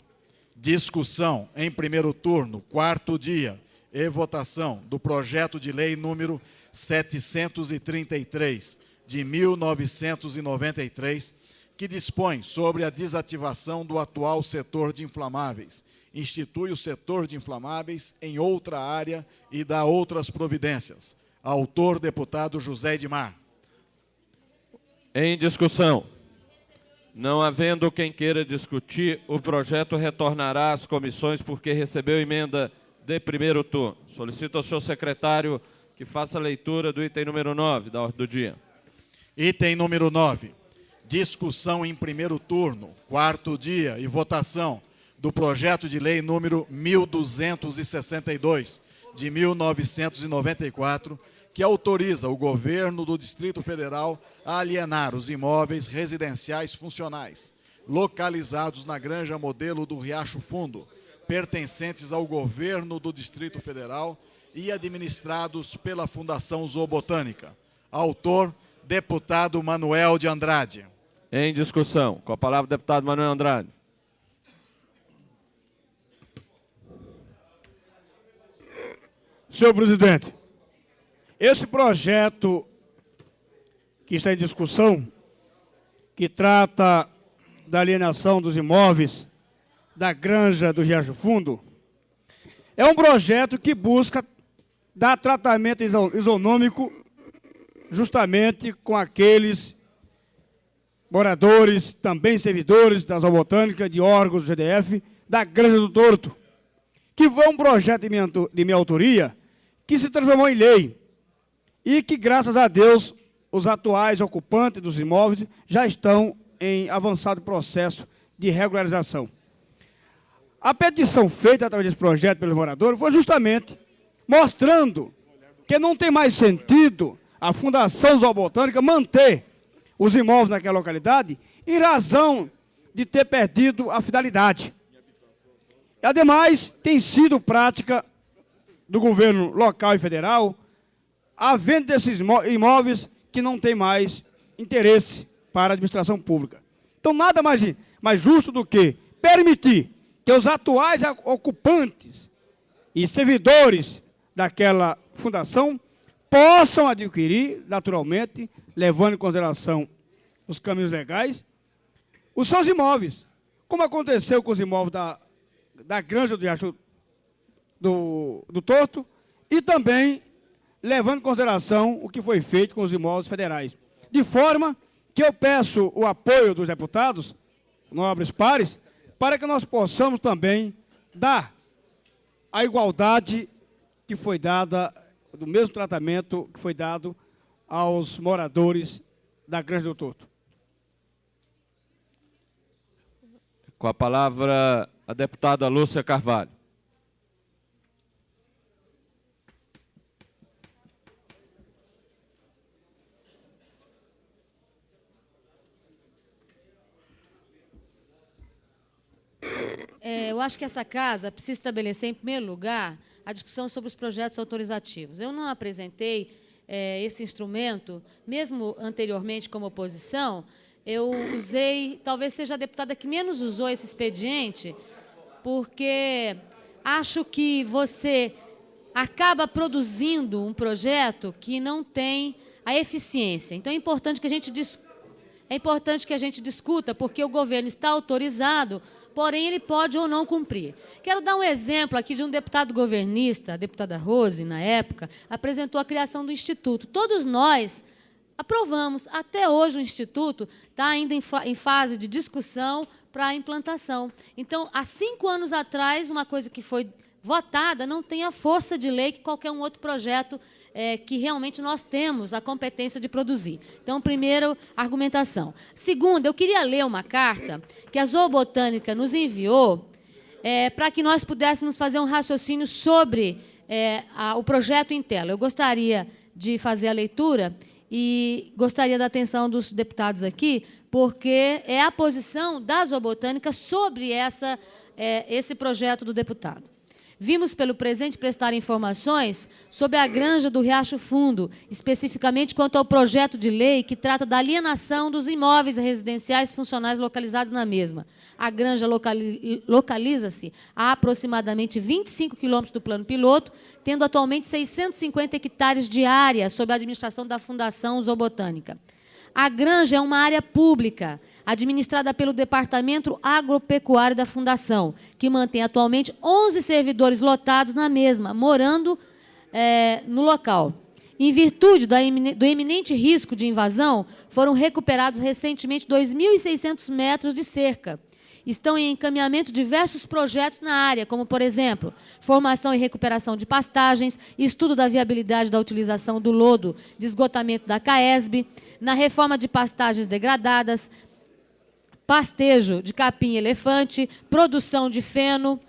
Discussão em primeiro turno, quarto dia, e votação do projeto de lei número 733, de 1993, que dispõe sobre a desativação do atual setor de inflamáveis, institui o setor de inflamáveis em outra área e dá outras providências. Autor, deputado José Edmar. Em discussão. Não havendo quem queira discutir, o projeto retornará às comissões porque recebeu emenda de primeiro turno. Solicito ao senhor secretário que faça a leitura do item número 9 da ordem do dia. Item número 9. Discussão em primeiro turno, quarto dia e votação do projeto de lei número 1262, de 1994, que autoriza o governo do Distrito Federal a alienar os imóveis residenciais funcionais, localizados na Granja Modelo do Riacho Fundo, pertencentes ao governo do Distrito Federal e administrados pela Fundação Zoobotânica. Autor, deputado Manuel de Andrade. Em discussão. Com a palavra, o deputado Manuel Andrade. Senhor presidente, esse projeto que está em discussão, que trata da alienação dos imóveis da Granja do Riacho Fundo, é um projeto que busca dar tratamento isonômico justamente com aqueles moradores, também servidores da zoobotânica, de órgãos do GDF, da Granja do Torto, que foi um projeto de minha autoria que se transformou em lei e que, graças a Deus, os atuais ocupantes dos imóveis já estão em avançado processo de regularização. A petição feita através desse projeto pelos moradores foi justamente mostrando que não tem mais sentido a Fundação Zoobotânica manter os imóveis naquela localidade em razão de ter perdido a finalidade. Ademais, tem sido prática do governo local e federal a venda desses imóveis que não tem mais interesse para a administração pública. Então, nada mais justo do que permitir que os atuais ocupantes e servidores daquela fundação possam adquirir, naturalmente, levando em consideração os caminhos legais, os seus imóveis, como aconteceu com os imóveis da Granja do Riacho do Torto, e também levando em consideração o que foi feito com os imóveis federais. De forma que eu peço o apoio dos deputados, nobres pares, para que nós possamos também dar a igualdade que foi dada, do mesmo tratamento que foi dado aos moradores da Granja do Torto. Com a palavra, a deputada Lúcia Carvalho. Eu acho que essa casa precisa estabelecer, em primeiro lugar, a discussão sobre os projetos autorizativos. Eu não apresentei esse instrumento, mesmo anteriormente como oposição, eu usei, talvez seja a deputada que menos usou esse expediente, porque acho que você acaba produzindo um projeto que não tem a eficiência. Então, é importante que a gente discuta, porque o governo está autorizado, porém, ele pode ou não cumprir. Quero dar um exemplo aqui de um deputado governista, a deputada Rose, na época, apresentou a criação do Instituto. Todos nós aprovamos. Até hoje o Instituto está ainda em fase de discussão para a implantação. Então, há 5 anos atrás, uma coisa que foi votada não tem a força de lei que qualquer um outro projeto que realmente nós temos a competência de produzir. Então, primeiro, argumentação. Segundo, eu queria ler uma carta que a Zoobotânica nos enviou para que nós pudéssemos fazer um raciocínio sobre o projeto em tela. Eu gostaria de fazer a leitura e gostaria da atenção dos deputados aqui, porque é a posição da Zoobotânica sobre esse projeto do deputado. Vimos pelo presente prestar informações sobre a Granja do Riacho Fundo, especificamente quanto ao projeto de lei que trata da alienação dos imóveis residenciais funcionais localizados na mesma. A Granja localiza-se a aproximadamente 25 quilômetros do plano piloto, tendo atualmente 650 hectares de área sob a administração da Fundação Zoobotânica. A Granja é uma área pública, administrada pelo Departamento Agropecuário da Fundação, que mantém atualmente 11 servidores lotados na mesma, morando no local. Em virtude do iminente risco de invasão, foram recuperados recentemente 2.600 metros de cerca. Estão em encaminhamento diversos projetos na área, como, por exemplo, formação e recuperação de pastagens, estudo da viabilidade da utilização do lodo de esgotamento da CAESB, na reforma de pastagens degradadas, pastejo de capim-elefante, produção de feno,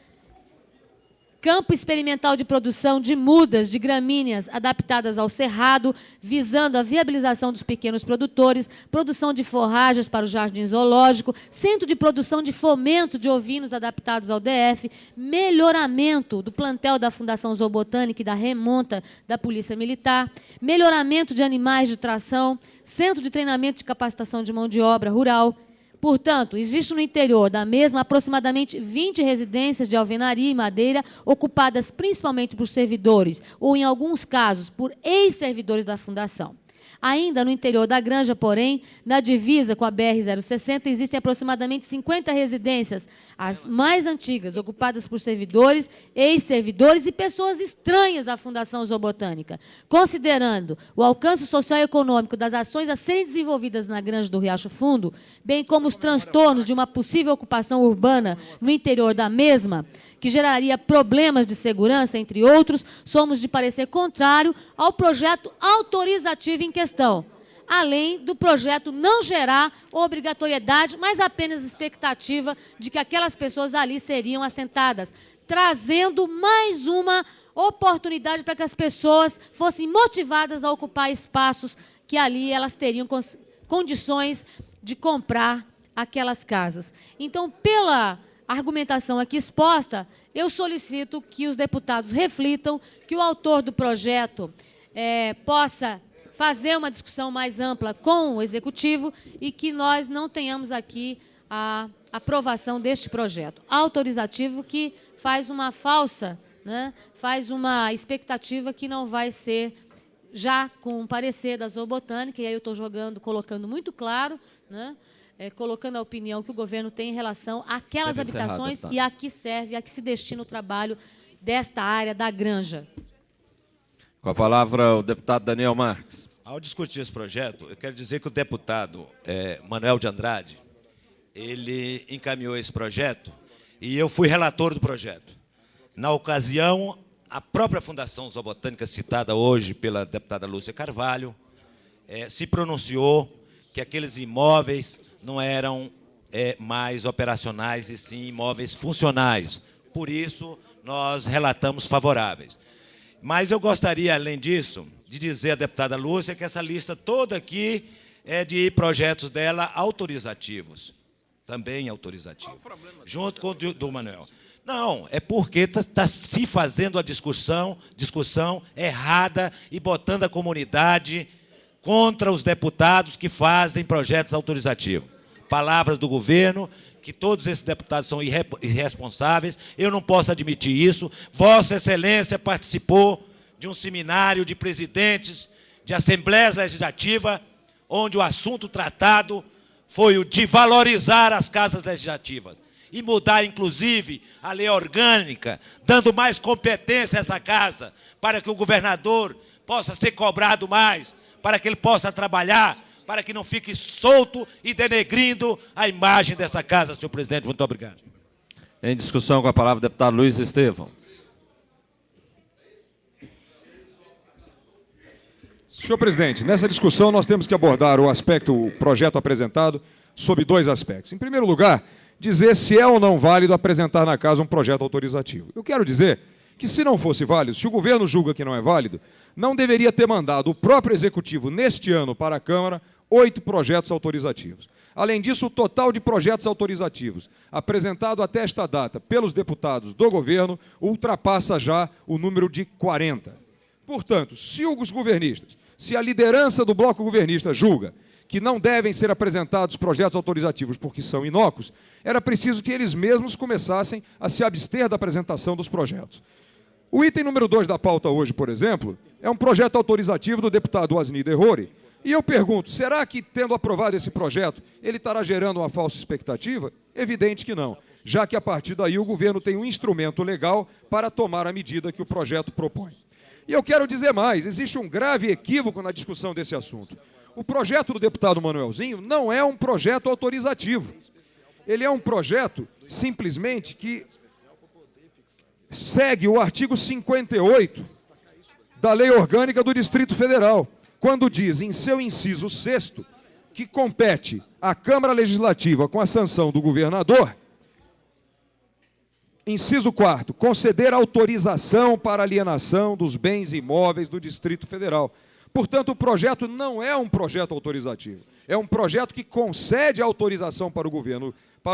campo experimental de produção de mudas de gramíneas adaptadas ao cerrado, visando a viabilização dos pequenos produtores, produção de forragens para o jardim zoológico, centro de produção de fomento de ovinos adaptados ao DF, melhoramento do plantel da Fundação Zoobotânica e da remonta da Polícia Militar, melhoramento de animais de tração, centro de treinamento de capacitação de mão de obra rural. Portanto, existe no interior da mesma aproximadamente 20 residências de alvenaria e madeira, ocupadas principalmente por servidores, ou, em alguns casos, por ex-servidores da Fundação. Ainda no interior da Granja, porém, na divisa com a BR-060, existem aproximadamente 50 residências, as mais antigas, ocupadas por servidores, ex-servidores e pessoas estranhas à Fundação Zoobotânica. Considerando o alcance social e econômico das ações a serem desenvolvidas na Granja do Riacho Fundo, bem como os transtornos de uma possível ocupação urbana no interior da mesma, que geraria problemas de segurança, entre outros, somos de parecer contrário ao projeto autorizativo em questão, além do projeto não gerar obrigatoriedade, mas apenas expectativa de que aquelas pessoas ali seriam assentadas, trazendo mais uma oportunidade para que as pessoas fossem motivadas a ocupar espaços que ali elas teriam condições de comprar aquelas casas. Então, pela argumentação aqui exposta, eu solicito que os deputados reflitam, que o autor do projeto possa fazer uma discussão mais ampla com o Executivo e que nós não tenhamos aqui a aprovação deste projeto autorizativo que faz uma falsa, né, faz uma expectativa que não vai ser já com um parecer da Zoobotânica, e aí eu estou colocando muito claro, né, colocando a opinião que o governo tem em relação àquelas habitações e a que serve, a que se destina o trabalho desta área da Granja. Com a palavra, o deputado Daniel Marques. Ao discutir esse projeto, eu quero dizer que o deputado Manuel de Andrade, ele encaminhou esse projeto e eu fui relator do projeto. Na ocasião, a própria Fundação Zoobotânica, citada hoje pela deputada Lúcia Carvalho, se pronunciou que aqueles imóveis não eram mais operacionais, e sim imóveis funcionais. Por isso, nós relatamos favoráveis. Mas eu gostaria, além disso, de dizer à deputada Lúcia que essa lista toda aqui é de projetos dela autorizativos. Também autorizativos. Junto com o do Manuel. Não, é porque está se fazendo a discussão errada e botando a comunidade contra os deputados que fazem projetos autorizativos. Palavras do governo, que todos esses deputados são irresponsáveis, eu não posso admitir isso. Vossa Excelência participou de um seminário de presidentes de Assembleias Legislativas, onde o assunto tratado foi o de valorizar as casas legislativas e mudar, inclusive, a lei orgânica, dando mais competência a essa casa, para que o governador possa ser cobrado mais, para que ele possa trabalhar, para que não fique solto e denegrindo a imagem dessa casa, senhor presidente. Muito obrigado. Em discussão, com a palavra, o deputado Luiz Estevão. Senhor presidente, nessa discussão nós temos que abordar o projeto apresentado, sob dois aspectos. Em primeiro lugar, dizer se é ou não válido apresentar na casa um projeto autorizativo. Eu quero dizer que, se não fosse válido, se o governo julga que não é válido, não deveria ter mandado o próprio Executivo, neste ano, para a Câmara, 8 projetos autorizativos. Além disso, o total de projetos autorizativos apresentado até esta data pelos deputados do governo ultrapassa já o número de 40. Portanto, se os governistas, se a liderança do bloco governista julga que não devem ser apresentados projetos autorizativos porque são inócuos, era preciso que eles mesmos começassem a se abster da apresentação dos projetos. O item número 2 da pauta hoje, por exemplo, é um projeto autorizativo do deputado Osni Derrori, e eu pergunto, será que, tendo aprovado esse projeto, ele estará gerando uma falsa expectativa? Evidente que não, já que, a partir daí, o governo tem um instrumento legal para tomar a medida que o projeto propõe. E eu quero dizer mais, existe um grave equívoco na discussão desse assunto. O projeto do deputado Manuelzinho não é um projeto autorizativo. Ele é um projeto, simplesmente, que segue o artigo 58 da Lei Orgânica do Distrito Federal, quando diz, em seu inciso 6º, que compete à Câmara Legislativa, com a sanção do governador, inciso 4º, conceder autorização para alienação dos bens imóveis do Distrito Federal. Portanto, o projeto não é um projeto autorizativo. É um projeto que concede autorização para o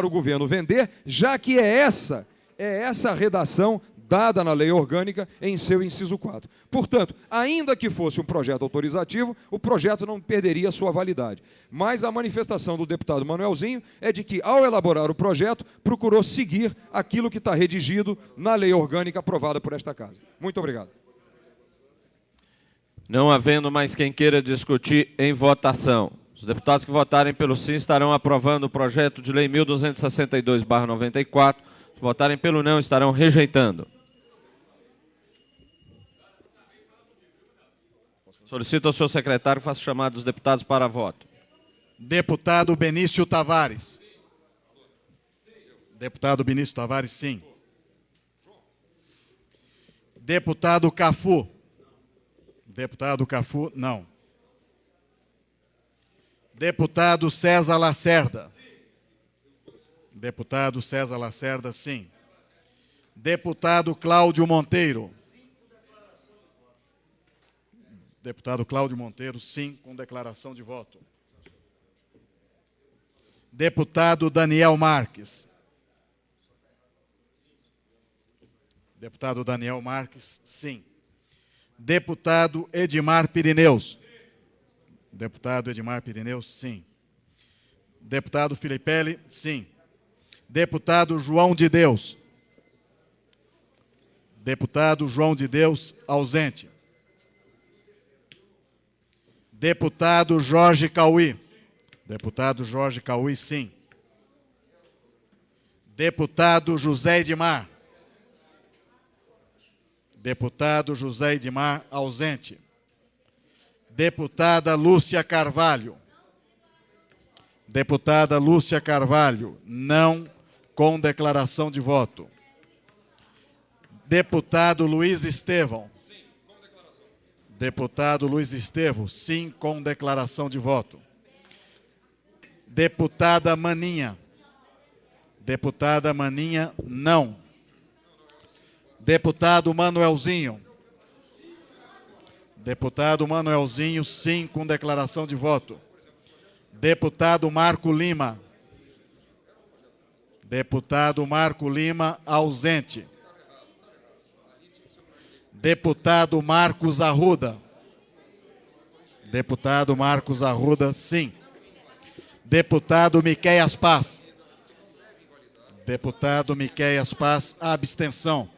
governo vender, já que é essa a redação dada na lei orgânica em seu inciso 4. Portanto, ainda que fosse um projeto autorizativo, o projeto não perderia sua validade. Mas a manifestação do deputado Manuelzinho é de que, ao elaborar o projeto, procurou seguir aquilo que está redigido na lei orgânica aprovada por esta Casa. Muito obrigado. Não havendo mais quem queira discutir em votação. Os deputados que votarem pelo sim estarão aprovando o projeto de lei 1262/94. Se votarem pelo não, estarão rejeitando. Solicito ao senhor secretário que faça o chamado dos deputados para voto. Deputado Benício Tavares. Deputado Benício Tavares, sim. Deputado Cafu. Deputado Cafu, não. Deputado César Lacerda. Deputado César Lacerda, sim. Deputado Cláudio Monteiro. Deputado Cláudio Monteiro, sim, com declaração de voto. Deputado Daniel Marques. Deputado Daniel Marques, sim. Deputado Edmar Pirineus. Deputado Edmar Pirineus, sim. Deputado Filipelli, sim. Deputado João de Deus. Deputado João de Deus, ausente. Deputado Jorge Cauí. Deputado Jorge Cauí, sim. Deputado José Edmar. Deputado José Edmar, ausente. Deputada Lúcia Carvalho. Deputada Lúcia Carvalho, não, com declaração de voto. Deputado Luiz Estevão. Deputado Luiz Estevão, sim, com declaração de voto. Deputada Maninha. Deputada Maninha, não. Deputado Manuelzinho. Deputado Manuelzinho, sim, com declaração de voto. Deputado Marco Lima. Deputado Marco Lima, ausente. Deputado Marcos Arruda. Deputado Marcos Arruda, sim. Deputado Miqueias Paz. Deputado Miqueias Paz, abstenção.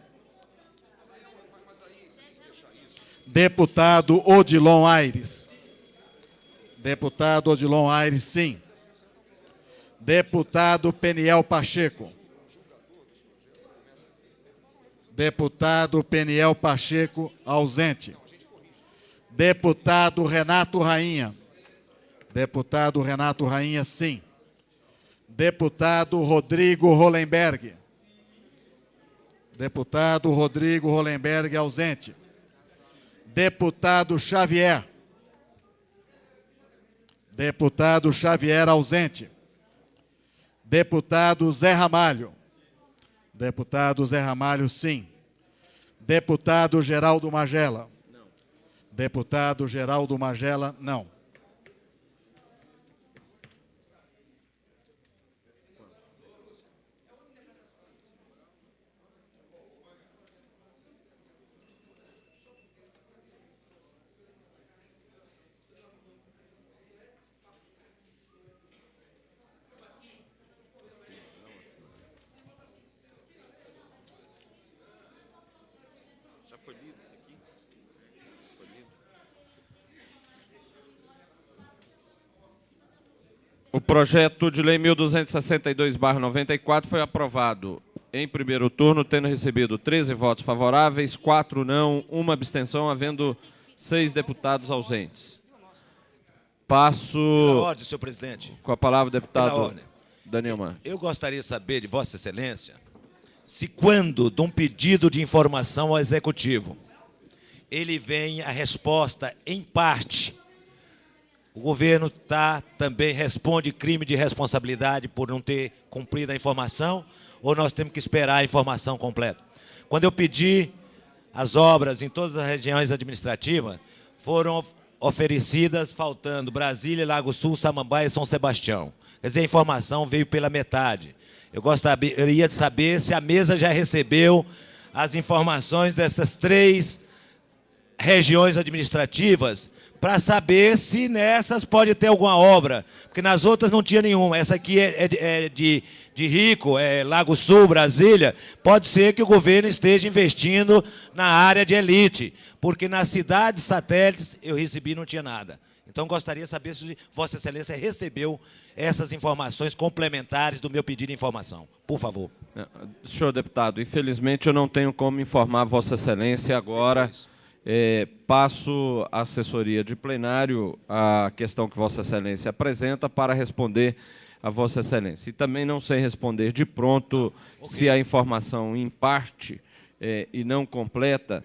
Deputado Odilon Aires. Deputado Odilon Aires, sim. Deputado Peniel Pacheco. Deputado Peniel Pacheco, ausente. Deputado Renato Rainha. Deputado Renato Rainha, sim. Deputado Rodrigo Hollenberg. Deputado Rodrigo Hollenberg, ausente. Deputado Xavier. Deputado Xavier, ausente. Deputado Zé Ramalho. Deputado Zé Ramalho, sim. Deputado Geraldo Magela. Não. Deputado Geraldo Magela, não. O projeto de lei 1262/94 foi aprovado em primeiro turno, tendo recebido 13 votos favoráveis, 4 não, 1 abstenção, havendo 6 deputados ausentes. Passo... Pela ordem, senhor presidente. Com a palavra o deputado Daniel Marques. Eu gostaria de saber de Vossa Excelência se quando de um pedido de informação ao Executivo, ele vem a resposta em parte. O governo também responde crime de responsabilidade por não ter cumprido a informação, ou nós temos que esperar a informação completa? Quando eu pedi, as obras em todas as regiões administrativas foram oferecidas faltando Brasília, Lago Sul, Samambaia e São Sebastião. Quer dizer, a informação veio pela metade. Eu gostaria de saber se a mesa já recebeu as informações dessas 3 regiões administrativas para saber se nessas pode ter alguma obra, porque nas outras não tinha nenhuma. Essa aqui é de Rico, é Lago Sul, Brasília. Pode ser que o governo esteja investindo na área de elite, porque nas cidades satélites eu recebi e não tinha nada. Então, gostaria de saber se Vossa Excelência recebeu essas informações complementares do meu pedido de informação. Por favor. Senhor deputado, infelizmente eu não tenho como informar Vossa Excelência agora. Passo à assessoria de plenário a questão que Vossa Excelência apresenta para responder a Vossa Excelência. E também não sei responder de pronto se a informação, em parte, e não completa,